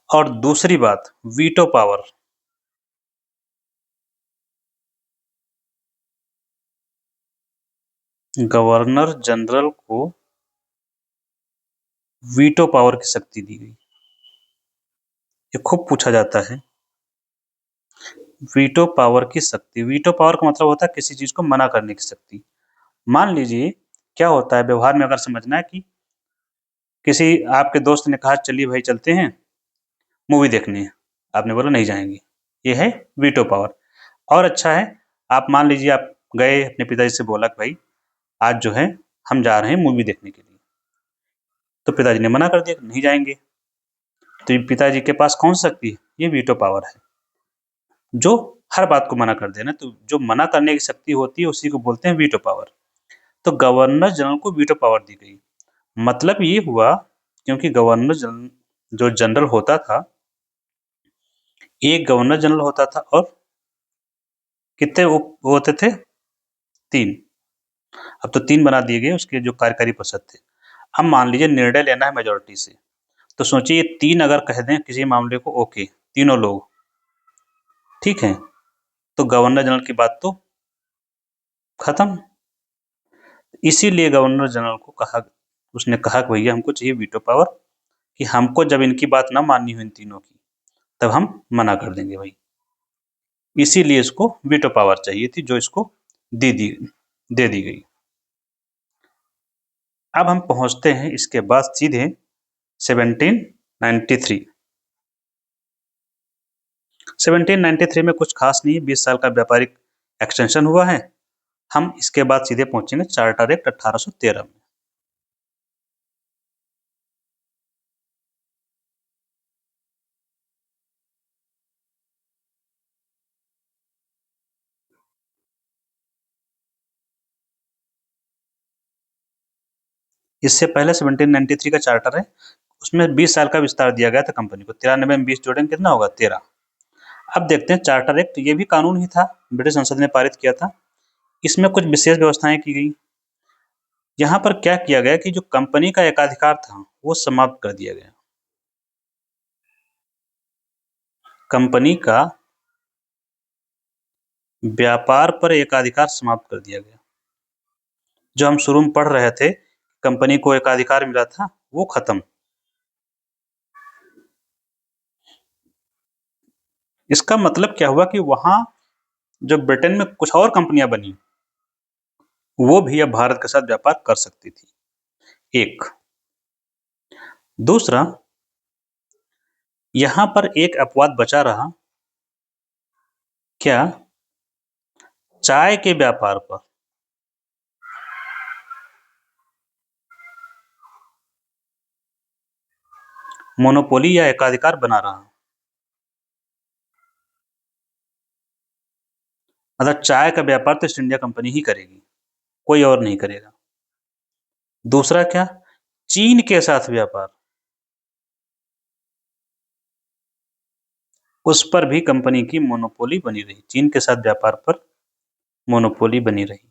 और दूसरी बात, वीटो पावर। गवर्नर जनरल को वीटो पावर की शक्ति दी गई। ये खूब पूछा जाता है, वीटो पावर की शक्ति। वीटो पावर का मतलब होता है किसी चीज को मना करने की शक्ति। मान लीजिए क्या होता है व्यवहार में, अगर समझना है कि किसी आपके दोस्त ने कहा चलिए भाई चलते हैं मूवी देखने, आपने बोला नहीं जाएंगे, ये है वीटो पावर। और अच्छा है, आप मान लीजिए आप गए अपने पिताजी से बोला कि भाई आज जो है हम जा रहे हैं मूवी देखने के लिए, तो पिताजी ने मना कर दिया नहीं जाएंगे, तो ये पिताजी के पास कौन सी शक्ति है? ये वीटो पावर है, जो हर बात को मना कर देना। तो जो मना करने की शक्ति होती है उसी को बोलते हैं वीटो पावर। तो गवर्नर जनरल को वीटो पावर दी गई। मतलब ये हुआ, क्योंकि गवर्नर जनरल जो जनरल होता था, एक गवर्नर जनरल होता था और कितने उप होते थे? 3। अब तो 3 बना दिए गए उसके जो कार्यकारी परिषद थे। अब मान लीजिए निर्णय लेना है मेजोरिटी से, तो सोचिए ये 3 अगर कह दें किसी मामले को ओके, तीनों लोग ठीक है, तो गवर्नर जनरल की बात तो खत्म। इसीलिए गवर्नर जनरल को कहा, उसने कहा कि भैया हमको चाहिए वीटो पावर, कि हमको जब इनकी बात ना माननी हो इन तीनों की, तब हम मना कर देंगे भाई। इसीलिए इसको वीटो पावर चाहिए थी, जो इसको दे दी गई। अब हम पहुंचते हैं इसके बाद सीधे 1793। 1793 में कुछ खास नहीं, 20 साल का व्यापारिक एक्सटेंशन हुआ है। हम इसके बाद सीधे पहुंचेंगे चार्टर एक्ट 1813 में। इससे पहले 1793 का चार्टर है, उसमें 20 साल का विस्तार दिया गया था कंपनी को। 93 में 20 जोड़ेंगे कितना होगा? 13। अब देखते हैं चार्टर एक्ट, ये भी कानून ही था, ब्रिटिश संसद ने पारित किया था। इसमें कुछ विशेष व्यवस्थाएं की गई। यहाँ पर क्या किया गया कि जो कंपनी का एकाधिकार था वो समाप्त कर दिया गया। कंपनी का व्यापार पर एकाधिकार समाप्त कर दिया गया। जो हम शुरू में पढ़ रहे थे, कंपनी को एकाधिकार मिला था, वो खत्म। इसका मतलब क्या हुआ कि वहां जो ब्रिटेन में कुछ और कंपनियां बनी, वो भी अब भारत के साथ व्यापार कर सकती थी। एक दूसरा, यहां पर एक अपवाद बचा रहा, क्या? चाय के व्यापार पर मोनोपोली या एकाधिकार बना रहा। मतलब चाय का व्यापार तो ईस्ट इंडिया कंपनी ही करेगी, कोई और नहीं करेगा। दूसरा क्या? चीन के साथ व्यापार, उस पर भी कंपनी की मोनोपोली बनी रही। चीन के साथ व्यापार पर मोनोपोली बनी रही।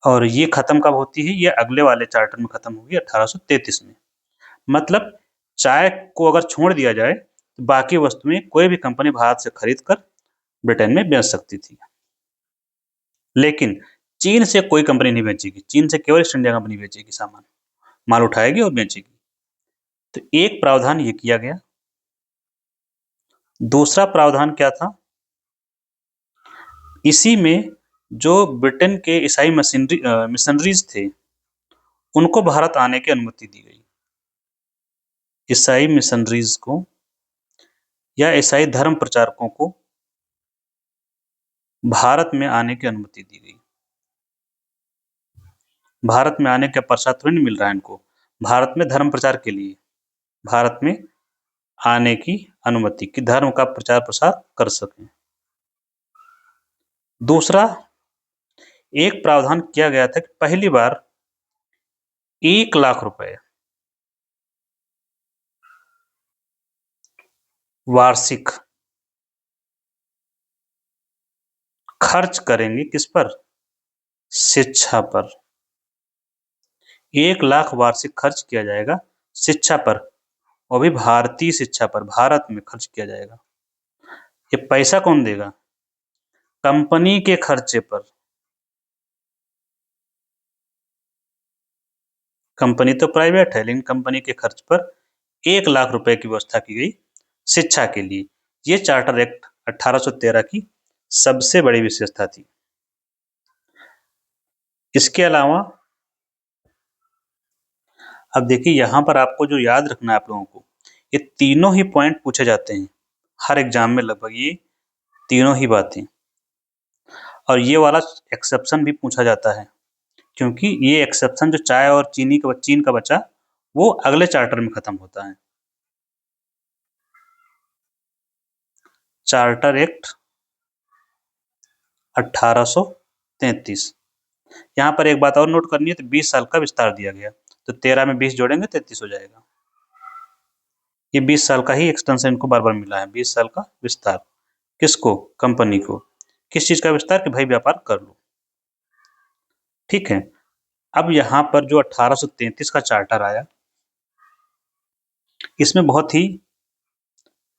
और ये खत्म कब होती है? ये अगले वाले चार्टर में खत्म होगी 1833 में। मतलब चाय को अगर छोड़ दिया जाए तो बाकी वस्तुएं कोई भी कंपनी भारत से खरीद कर ब्रिटेन में बेच सकती थी। लेकिन चीन से कोई कंपनी नहीं बेचेगी, चीन से केवल ईस्ट इंडिया कंपनी बेचेगी सामान, माल उठाएगी और बेचेगी। तो एक प्रावधान ये किया गया। दूसरा प्रावधान क्या था, इसी में जो ब्रिटेन के ईसाई मिशनरीज थे उनको भारत आने की अनुमति दी गई। ईसाई मिशनरीज को या ईसाई धर्म प्रचारकों को भारत में आने की अनुमति दी गई। भारत में आने का प्रसाद थोड़ी नहीं मिल रहा है इनको, भारत में धर्म प्रचार के लिए भारत में आने की अनुमति, कि धर्म का प्रचार प्रसार कर सकें। दूसरा एक प्रावधान किया गया था कि पहली बार 1 लाख रुपए वार्षिक खर्च करेंगे, किस पर, शिक्षा पर। 1 लाख वार्षिक खर्च किया जाएगा शिक्षा पर, वो भी भारतीय शिक्षा पर, भारत में खर्च किया जाएगा। ये पैसा कौन देगा, कंपनी के खर्चे पर। कंपनी तो प्राइवेट है, लेकिन कंपनी के खर्च पर 1 लाख रुपए की व्यवस्था की गई शिक्षा के लिए। ये चार्टर एक्ट 1813 की सबसे बड़ी विशेषता थी। इसके अलावा अब देखिए, यहाँ पर आपको जो याद रखना है आप लोगों को, ये तीनों ही पॉइंट पूछे जाते हैं हर एग्जाम में, लगभग ये तीनों ही बातें। और ये वाला एक्सेप्शन भी पूछा जाता है, क्योंकि ये एक्सेप्शन जो चाय और चीन का बचा, वो अगले चार्टर में खत्म होता है। Charter act 1833। यहाँ पर एक बात और नोट करनी है, तो 20 साल का विस्तार दिया गया, तो 13 में 20 जोड़ेंगे 33 हो जाएगा। ये 20 साल का ही एक्सटेंशन इनको बार बार मिला है, 20 साल का विस्तार। किसको, कंपनी को। किस चीज का विस्तार, कि भाई व्यापार कर लो। ठीक है, अब यहाँ पर जो 1833 का चार्टर आया, इसमें बहुत ही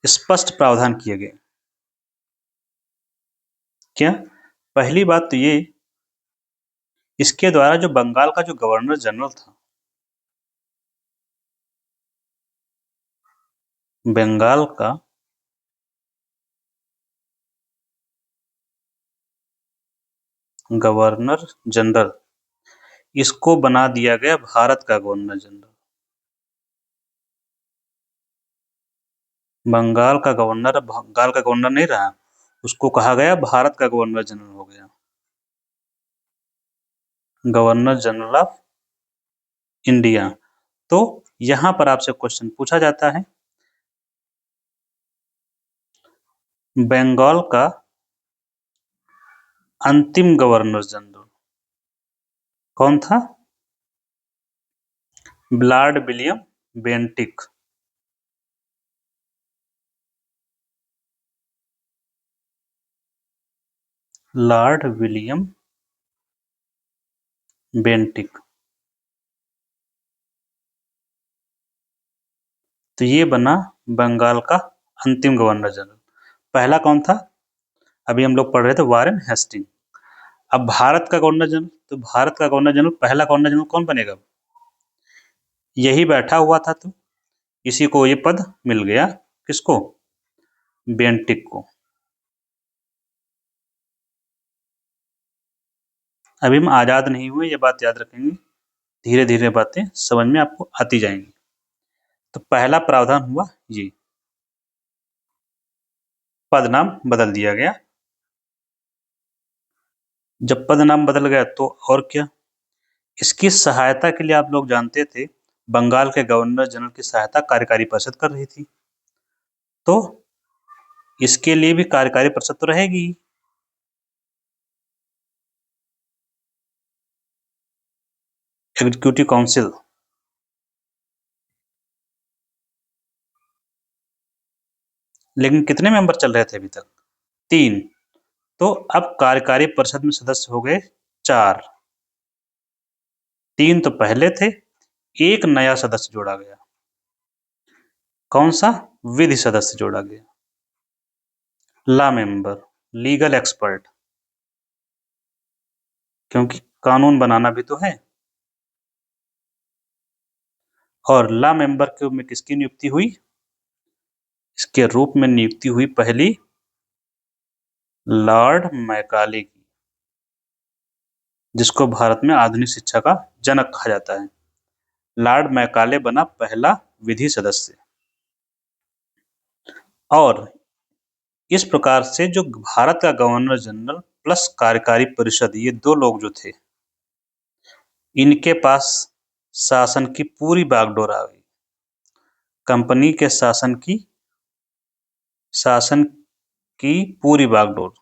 स्पष्ट प्रावधान किए गए। क्या, पहली बात तो ये, इसके द्वारा जो बंगाल का जो गवर्नर जनरल था, बंगाल का गवर्नर जनरल, इसको बना दिया गया भारत का गवर्नर जनरल। बंगाल का गवर्नर अब बंगाल का गवर्नर नहीं रहा, उसको कहा गया भारत का गवर्नर जनरल हो गया, गवर्नर जनरल ऑफ इंडिया। तो यहां पर आपसे क्वेश्चन पूछा जाता है, बंगाल का अंतिम गवर्नर जनरल कौन था, Lord William Bentinck. Lord William Bentinck. तो ये बना बंगाल का अंतिम गवर्नर जनरल। पहला कौन था, अभी हम लोग पढ़ रहे थे, वारेन हेस्टिंग। अब भारत का गवर्नर जनरल, तो भारत का गवर्नर जनरल, पहला गवर्नर जनरल कौन बनेगा, यही बैठा हुआ था, तो इसी को ये पद मिल गया, किसको, बेंटिक को। अभी हम आजाद नहीं हुए, ये बात याद रखेंगे, धीरे धीरे बातें समझ में आपको आती जाएंगी। तो पहला प्रावधान हुआ ये, पद नाम बदल दिया गया। जब पद नाम बदल गया तो और क्या, इसकी सहायता के लिए आप लोग जानते थे, बंगाल के गवर्नर जनरल की सहायता कार्यकारी परिषद कर रही थी, तो इसके लिए भी कार्यकारी परिषद तो रहेगी ही। एग्जीक्यूटिव काउंसिल, लेकिन कितने मेंबर चल रहे थे अभी तक, 3। तो अब कार्यकारी परिषद में सदस्य हो गए 4, 3 तो पहले थे, एक नया सदस्य जोड़ा गया, कौन सा, विधि सदस्य जोड़ा गया, लॉ मेंबर, लीगल एक्सपर्ट। क्योंकि कानून बनाना भी तो है। और लॉ मेंबर के रूप में किसकी नियुक्ति हुई? इसके रूप में नियुक्ति हुई पहली लॉर्ड मैकाले की, जिसको भारत में आधुनिक शिक्षा का जनक कहा जाता है। लॉर्ड मैकाले बना पहला विधि सदस्य। और इस प्रकार से जो भारत का गवर्नर जनरल प्लस कार्यकारी परिषद, ये दो लोग जो थे, इनके पास शासन की पूरी बागडोर आ गई। कंपनी के शासन की पूरी बागडोर,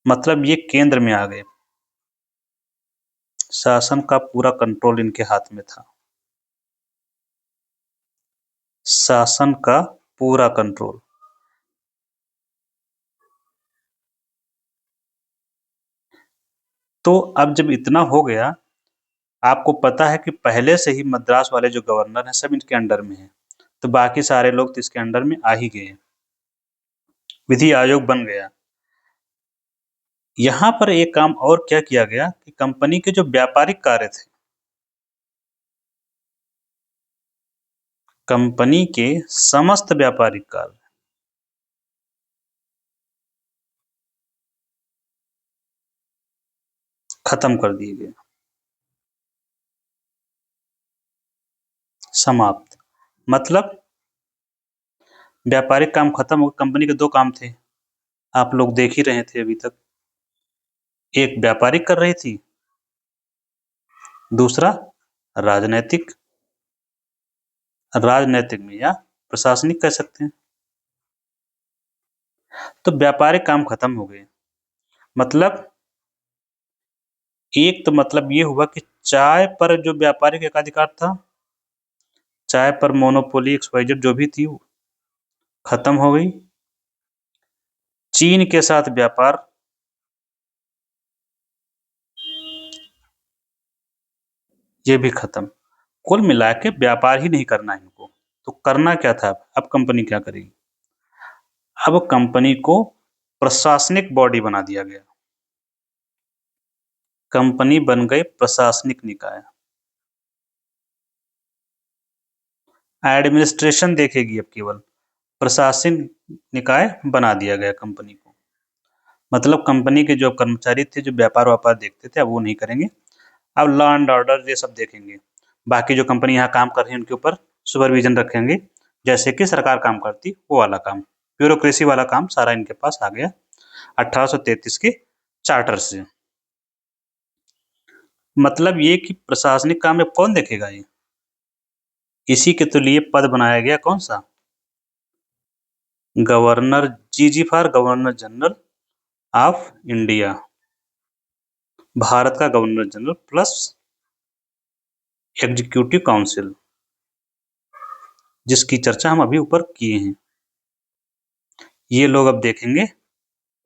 मतलब ये केंद्र में आ गए। शासन का पूरा कंट्रोल इनके हाथ में था। शासन का पूरा कंट्रोल। तो अब जब इतना हो गया, आपको पता है कि पहले से ही मद्रास वाले जो गवर्नर हैं सब इनके अंडर में हैं, तो बाकी सारे लोग तो इसके अंडर में आ ही गए हैं। विधि आयोग बन गया। यहाँ पर एक काम और क्या किया गया कि कंपनी के जो व्यापारिक कार्य थे, कंपनी के समस्त व्यापारिक कार्य खत्म कर दिए गए, समाप्त। मतलब व्यापारिक काम खत्म हो, कंपनी के दो काम थे, आप लोग देख ही रहे थे अभी तक। एक व्यापारिक कर रही थी, दूसरा राजनैतिक। राजनैतिक में या प्रशासनिक कह सकते हैं। तो व्यापारिक काम खत्म हो गए, मतलब एक तो मतलब ये हुआ कि चाय पर जो व्यापारिक एकाधिकार था, चाय पर मोनोपोली XYZ जो भी थी, वो खत्म हो गई। चीन के साथ व्यापार, ये भी खत्म। कुल मिला के व्यापार ही नहीं करना इनको, तो करना क्या था? अब कंपनी क्या करेगी? अब कंपनी को प्रशासनिक बॉडी बना दिया गया। कंपनी बन गई प्रशासनिक निकाय। एडमिनिस्ट्रेशन देखेगी अब केवल, प्रशासनिक निकाय बना दिया गया कंपनी को। मतलब कंपनी के जो कर्मचारी थे, जो व्यापार देखते थे, अब वो नहीं करेंगे। अब लॉ एंड ऑर्डर ये सब देखेंगे। बाकी जो कंपनी यहाँ काम कर रही है उनके ऊपर सुपरविजन रखेंगे, जैसे कि सरकार काम करती वो वाला काम, ब्यूरोक्रेसी वाला काम सारा इनके पास आ गया 1833 के चार्टर से। मतलब ये कि प्रशासनिक काम अब कौन देखेगा? ये इसी के तो लिए पद बनाया गया, कौन सा? Governor. G for governor general of India, Bharat का governor general plus executive council, जिसकी चर्चा हम अभी ऊपर किए हैं। ये लोग अब देखेंगे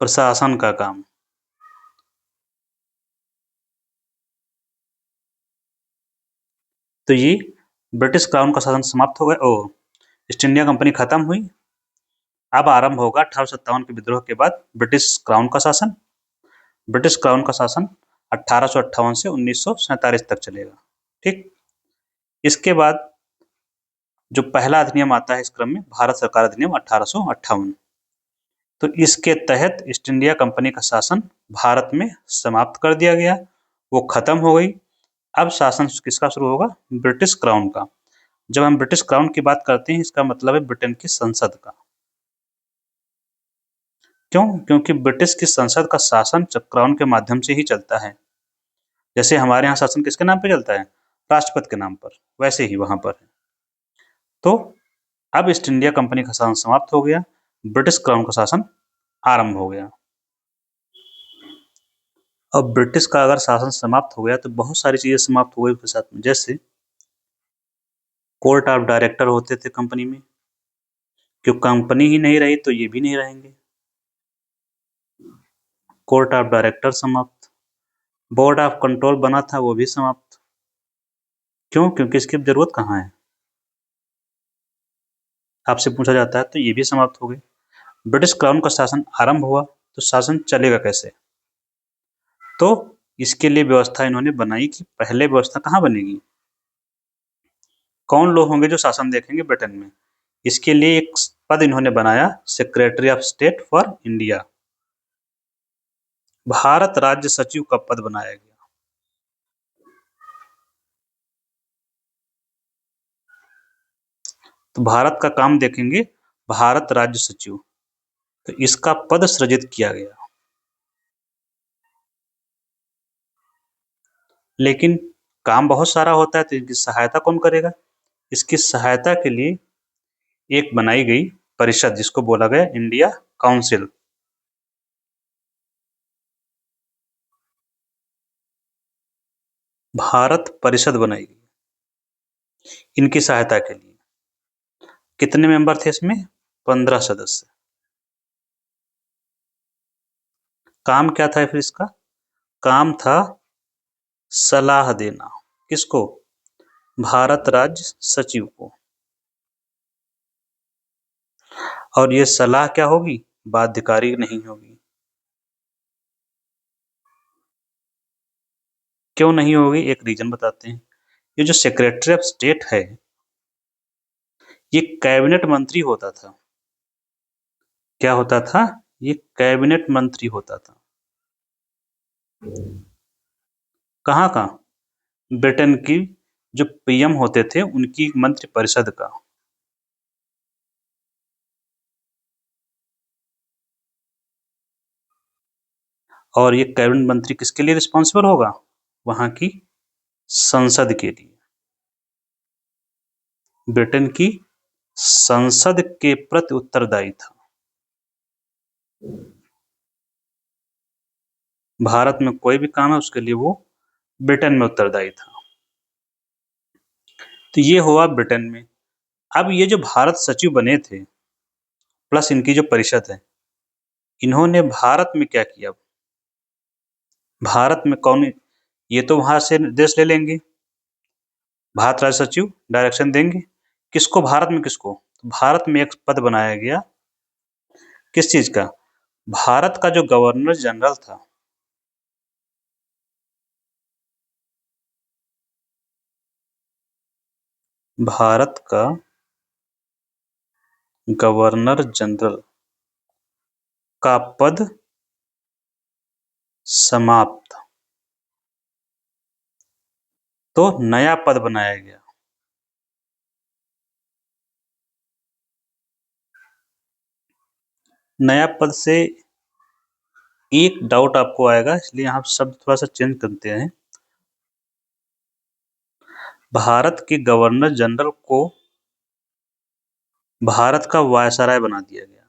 प्रशासन का काम। तो ये ब्रिटिश क्राउन का शासन समाप्त हो गया। ईस्ट इंडिया कंपनी खत्म हुई। अब आरंभ होगा 1857 के विद्रोह के बाद ब्रिटिश क्राउन का शासन। ब्रिटिश क्राउन का शासन 1858 से 1947 तक चलेगा। ठीक। इसके बाद जो पहला अधिनियम आता है इस क्रम में, भारत सरकार अधिनियम 1858। तो इसके तहत ईस्ट इंडिया कंपनी का शासन भारत में समाप्त कर दिया गया, वो खत्म हो गई। अब शासन किसका शुरू होगा? ब्रिटिश क्राउन का। जब हम ब्रिटिश क्राउन की बात करते हैं, इसका मतलब है ब्रिटेन की संसद का। क्यों? क्योंकि ब्रिटिश की संसद का शासन क्राउन के माध्यम से ही चलता है। जैसे हमारे यहाँ शासन किसके नाम पे चलता है? राष्ट्रपति के नाम पर, वैसे ही वहां पर है। तो अब ईस्ट इंडिया कंपनी का शासन समाप्त हो गया, ब्रिटिश क्राउन का शासन आरंभ हो गया। अब ब्रिटिश का अगर शासन समाप्त हो गया तो बहुत सारी चीजें समाप्त हो गई उसके साथ में। जैसे कोर्ट ऑफ डायरेक्टर होते थे कंपनी में, क्यों? कंपनी ही नहीं रही तो ये भी नहीं रहेंगे। कोर्ट ऑफ डायरेक्टर समाप्त। बोर्ड ऑफ कंट्रोल बना था, वो भी समाप्त। क्यों? क्योंकि इसकी अब जरूरत कहाँ है, आपसे पूछा जाता है, तो ये भी समाप्त हो गई। ब्रिटिश क्राउन का शासन आरंभ हुआ, तो शासन चलेगा कैसे? तो इसके लिए व्यवस्था इन्होंने बनाई कि पहले व्यवस्था कहाँ बनेगी, कौन लोग होंगे जो शासन देखेंगे ब्रिटेन में। इसके लिए एक पद इन्होंने बनाया, secretary of state for India, Bharat राज्य सचिव का पद बनाया गया। तो भारत का काम देखेंगे भारत राज्य सचिव, तो इसका पद सृजित किया गया। लेकिन काम बहुत सारा होता है, तो इसकी सहायता कौन करेगा? इसकी सहायता के लिए एक बनाई गई परिषद, जिसको बोला गया इंडिया काउंसिल। भारत परिषद बनाई गई इनकी सहायता के लिए। कितने मेंबर थे इसमें? 15 सदस्य। काम क्या था फिर इसका? काम था सलाह देना। किसको? भारत राज्य सचिव को। और ये सलाह क्या होगी? बाध्यकारी नहीं होगी। क्यों नहीं होगी? एक रीजन बताते हैं। ये जो सेक्रेटरी ऑफ स्टेट है, ये कैबिनेट मंत्री होता था। क्या होता था? ये कैबिनेट मंत्री होता था। कहाँ का? ब्रिटेन की जो पीएम होते थे उनकी मंत्री परिषद का। और ये कैबिनेट मंत्री किसके लिए रिस्पॉन्सिबल होगा? वहां की संसद के लिए। ब्रिटेन की संसद के प्रति उत्तरदायी था। भारत में कोई भी काम है उसके लिए वो ब्रिटेन में उत्तरदायी था। तो ये हुआ ब्रिटेन में। अब ये जो भारत सचिव बने थे प्लस इनकी जो परिषद है, इन्होंने भारत में क्या किया? भारत में कौन? ये तो वहां से निर्देश ले लेंगे, भारत राज्य सचिव डायरेक्शन देंगे। किसको? भारत में किसको? भारत में एक पद बनाया गया। किस चीज का? भारत का जो गवर्नर जनरल था, भारत का गवर्नर जनरल का पद समाप्त। तो नया पद बनाया गया। नया पद से एक डाउट आपको आएगा, इसलिए यहाँ शब्द थोड़ा सा चेंज करते हैं। भारत के गवर्नर जनरल को भारत का वायसराय बना दिया गया।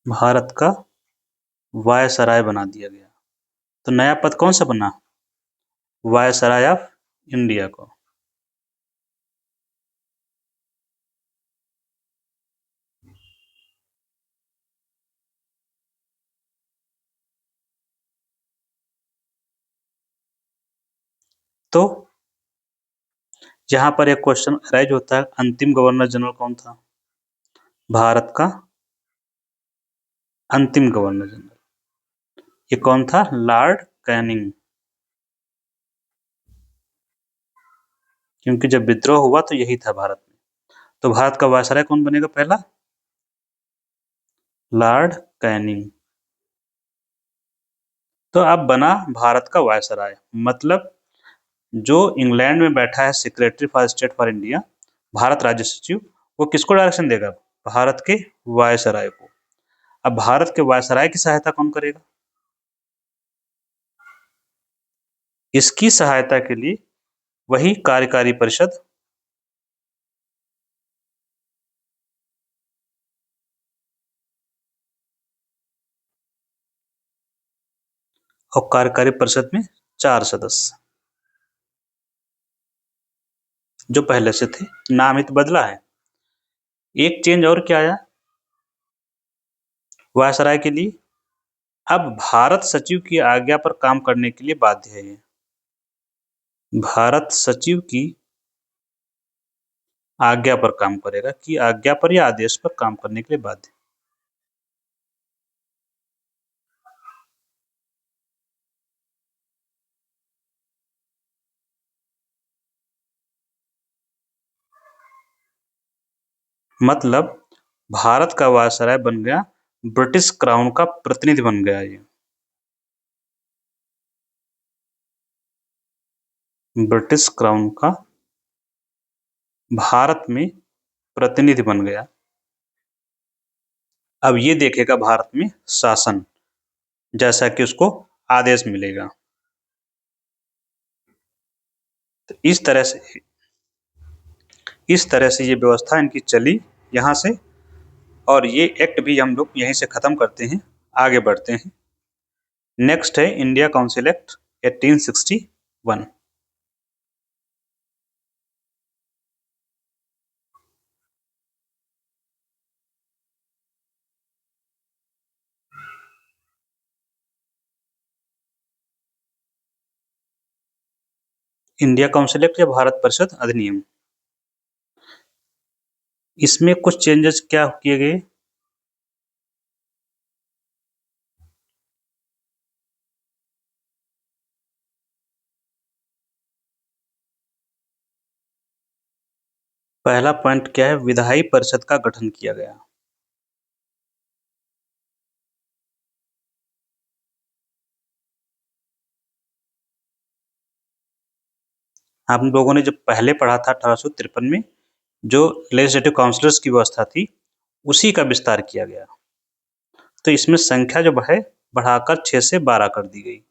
भारत का वायसराय बना दिया गया। तो नया पद कौन सा बना? वायसराय ऑफ इंडिया को। तो यहाँ पर एक क्वेश्चन राइज होता है, अंतिम गवर्नर जनरल कौन था? भारत का अंतिम गवर्नर जनरल ये कौन था? Lord Canning. क्योंकि जब विद्रोह हुआ तो यही था भारत में। तो भारत का वायसराय कौन बनेगा पहला? Lord Canning. तो अब बना भारत का वायसराय, मतलब जो इंग्लैंड में बैठा है secretary for state for India, Bharat राज्य सचिव, वो किसको डायरेक्शन देगा? भारत के वायसराय को। अब भारत के वायसराय की सहायता कौन करेगा? इसकी सहायता के लिए वही कार्यकारी परिषद, और कार्यकारी परिषद में 4 सदस्य जो पहले से थे। नाम ही तो बदला है। एक चेंज और क्या आया वायसराय के लिए? अब भारत सचिव की आज्ञा पर काम करने के लिए बाध्य है। भारत सचिव की आज्ञा पर काम करेगा, कि आज्ञा पर या आदेश पर काम करने के लिए बाध्य। मतलब भारत का वायसराय बन गया, ब्रिटिश क्राउन का प्रतिनिधि बन गया ये। ब्रिटिश क्राउन का भारत में प्रतिनिधि बन गया। अब ये देखेगा भारत में शासन, जैसा कि उसको आदेश मिलेगा। तो इस तरह से ये व्यवस्था इनकी चली यहाँ से, और ये एक्ट भी हम लोग यहीं से खत्म करते हैं, आगे बढ़ते हैं। नेक्स्ट है India council act 1861। India council act या भारत परिषद अधिनियम, इसमें कुछ चेंजेस क्या किए गए? पहला पॉइंट क्या है? विधायी परिषद का गठन किया गया। आप लोगों ने जब पहले पढ़ा था 1853 में, जो लेजिस्लेटिव काउंसिलर्स की व्यवस्था थी, उसी का विस्तार किया गया। तो इसमें संख्या जो है बढ़ाकर 6 से 12 कर दी गई,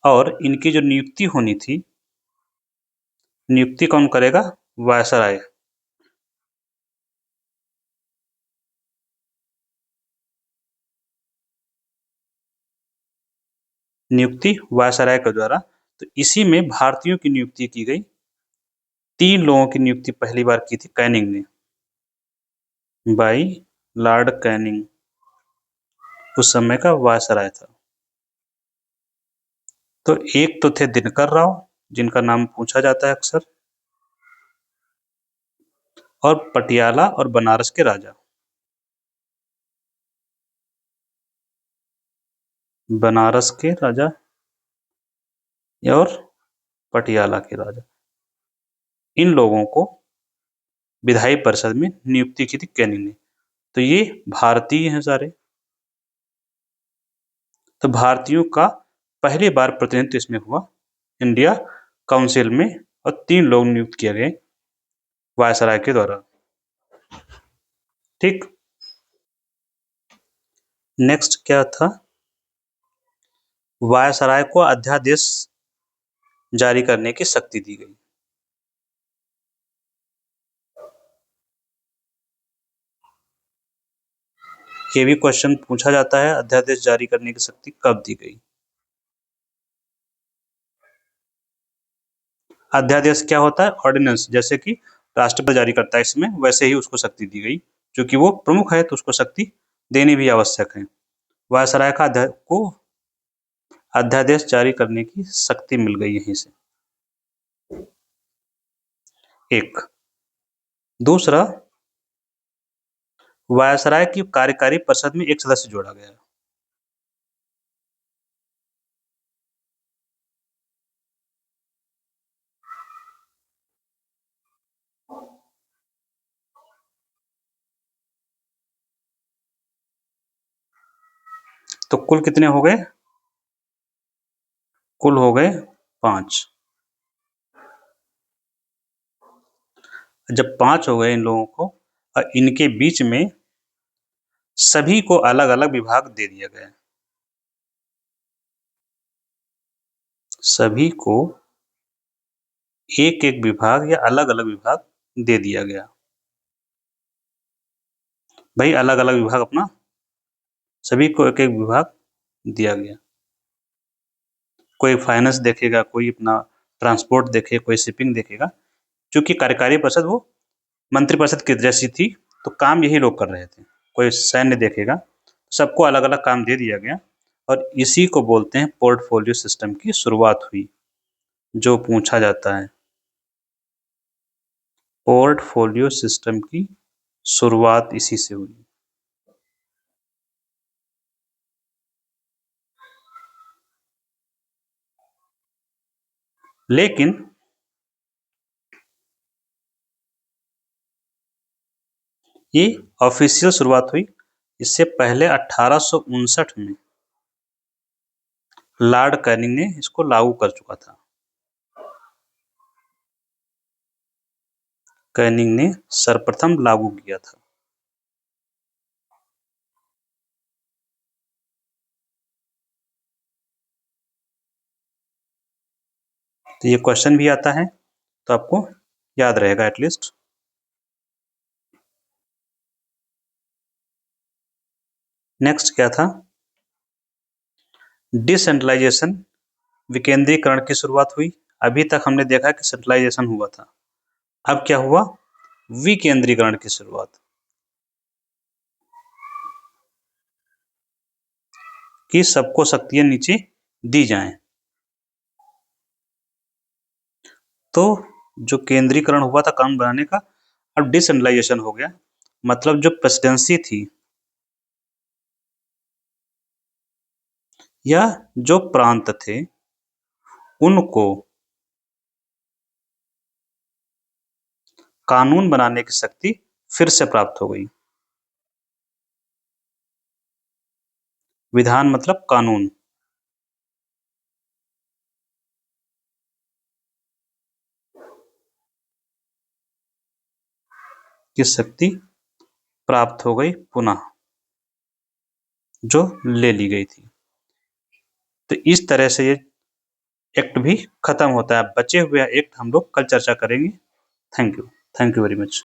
और इनकी जो नियुक्ति होनी थी, नियुक्ति कौन करेगा? वायसराय। नियुक्ति वायसराय के द्वारा। तो इसी में भारतीयों की नियुक्ति की गई। 3 लोगों की नियुक्ति पहली बार की थी कैनिंग ने, बाई लॉर्ड कैनिंग, उस समय का वायसराय था। तो एक तो थे दिनकर राव, जिनका नाम पूछा जाता है अक्सर, और पटियाला और बनारस के राजा। बनारस के राजा और पटियाला के राजा, इन लोगों को विधायी परिषद में नियुक्ति की थी कैनिंग ने। तो ये भारतीय हैं सारे। तो भारतीयों का पहली बार प्रतिनिधित्व इसमें हुआ इंडिया काउंसिल में, और 3 लोग नियुक्त किए गए वायसराय के द्वारा। ठीक। नेक्स्ट क्या था? वायसराय को अध्यादेश जारी करने की शक्ति दी गई। ये भी क्वेश्चन पूछा जाता है, अध्यादेश जारी करने की शक्ति कब दी गई? अध्यादेश क्या होता है? ऑर्डिनेंस, जैसे कि राष्ट्रपति जारी करता है, इसमें वैसे ही उसको शक्ति दी गई, क्योंकि वो प्रमुख है तो उसको शक्ति देनी भी आवश्यक है। वायसराय को अध्यादेश जारी करने की शक्ति मिल गई यहीं से। एक दूसरा, वायसराय की कार्यकारी परिषद में एक सदस्य जोड़ा गया। तो कुल कितने हो गए? कुल हो गए 5। जब 5 हो गए इन लोगों को, और इनके बीच में सभी को अलग अलग विभाग दे दिया गया। सभी को एक एक विभाग या अलग अलग विभाग दे दिया गया। भाई अलग अलग विभाग अपना, सभी को एक एक विभाग दिया गया। कोई फाइनेंस देखेगा, कोई अपना ट्रांसपोर्ट देखेगा, कोई शिपिंग देखेगा। क्योंकि कार्यकारी परिषद वो मंत्रिपरिषद की जैसी थी, तो काम यही लोग कर रहे थे। कोई सैन्य देखेगा, सबको अलग अलग काम दे दिया गया, और इसी को बोलते हैं पोर्टफोलियो सिस्टम की शुरुआत हुई, जो पूछा जाता है। पोर्टफोलियो सिस्टम की शुरुआत इसी से हुई। लेकिन ये ऑफिशियल शुरुआत हुई, इससे पहले 1859 में लॉर्ड कैनिंग ने इसको लागू कर चुका था। कैनिंग ने सर्वप्रथम लागू किया था। तो ये क्वेश्चन भी आता है, तो आपको याद रहेगा एटलीस्ट। नेक्स्ट क्या था? डिसेंट्रलाइजेशन, विकेंद्रीकरण की शुरुआत हुई। अभी तक हमने देखा कि सेंट्रलाइजेशन हुआ था, अब क्या हुआ? विकेंद्रीकरण की शुरुआत, कि सबको शक्तियां नीचे दी जाएं। तो जो केंद्रीकरण हुआ था कानून बनाने का, अब डिसेंट्रलाइजेशन हो गया, मतलब जो प्रेसिडेंसी थी या जो प्रांत थे उनको कानून बनाने की शक्ति फिर से प्राप्त हो गई। विधान मतलब कानून। की शक्ति प्राप्त हो गई पुनः, जो ले ली गई थी। तो इस तरह से ये एक्ट भी खत्म होता है। बचे हुए एक्ट हम लोग कल चर्चा करेंगे। Thank you very much.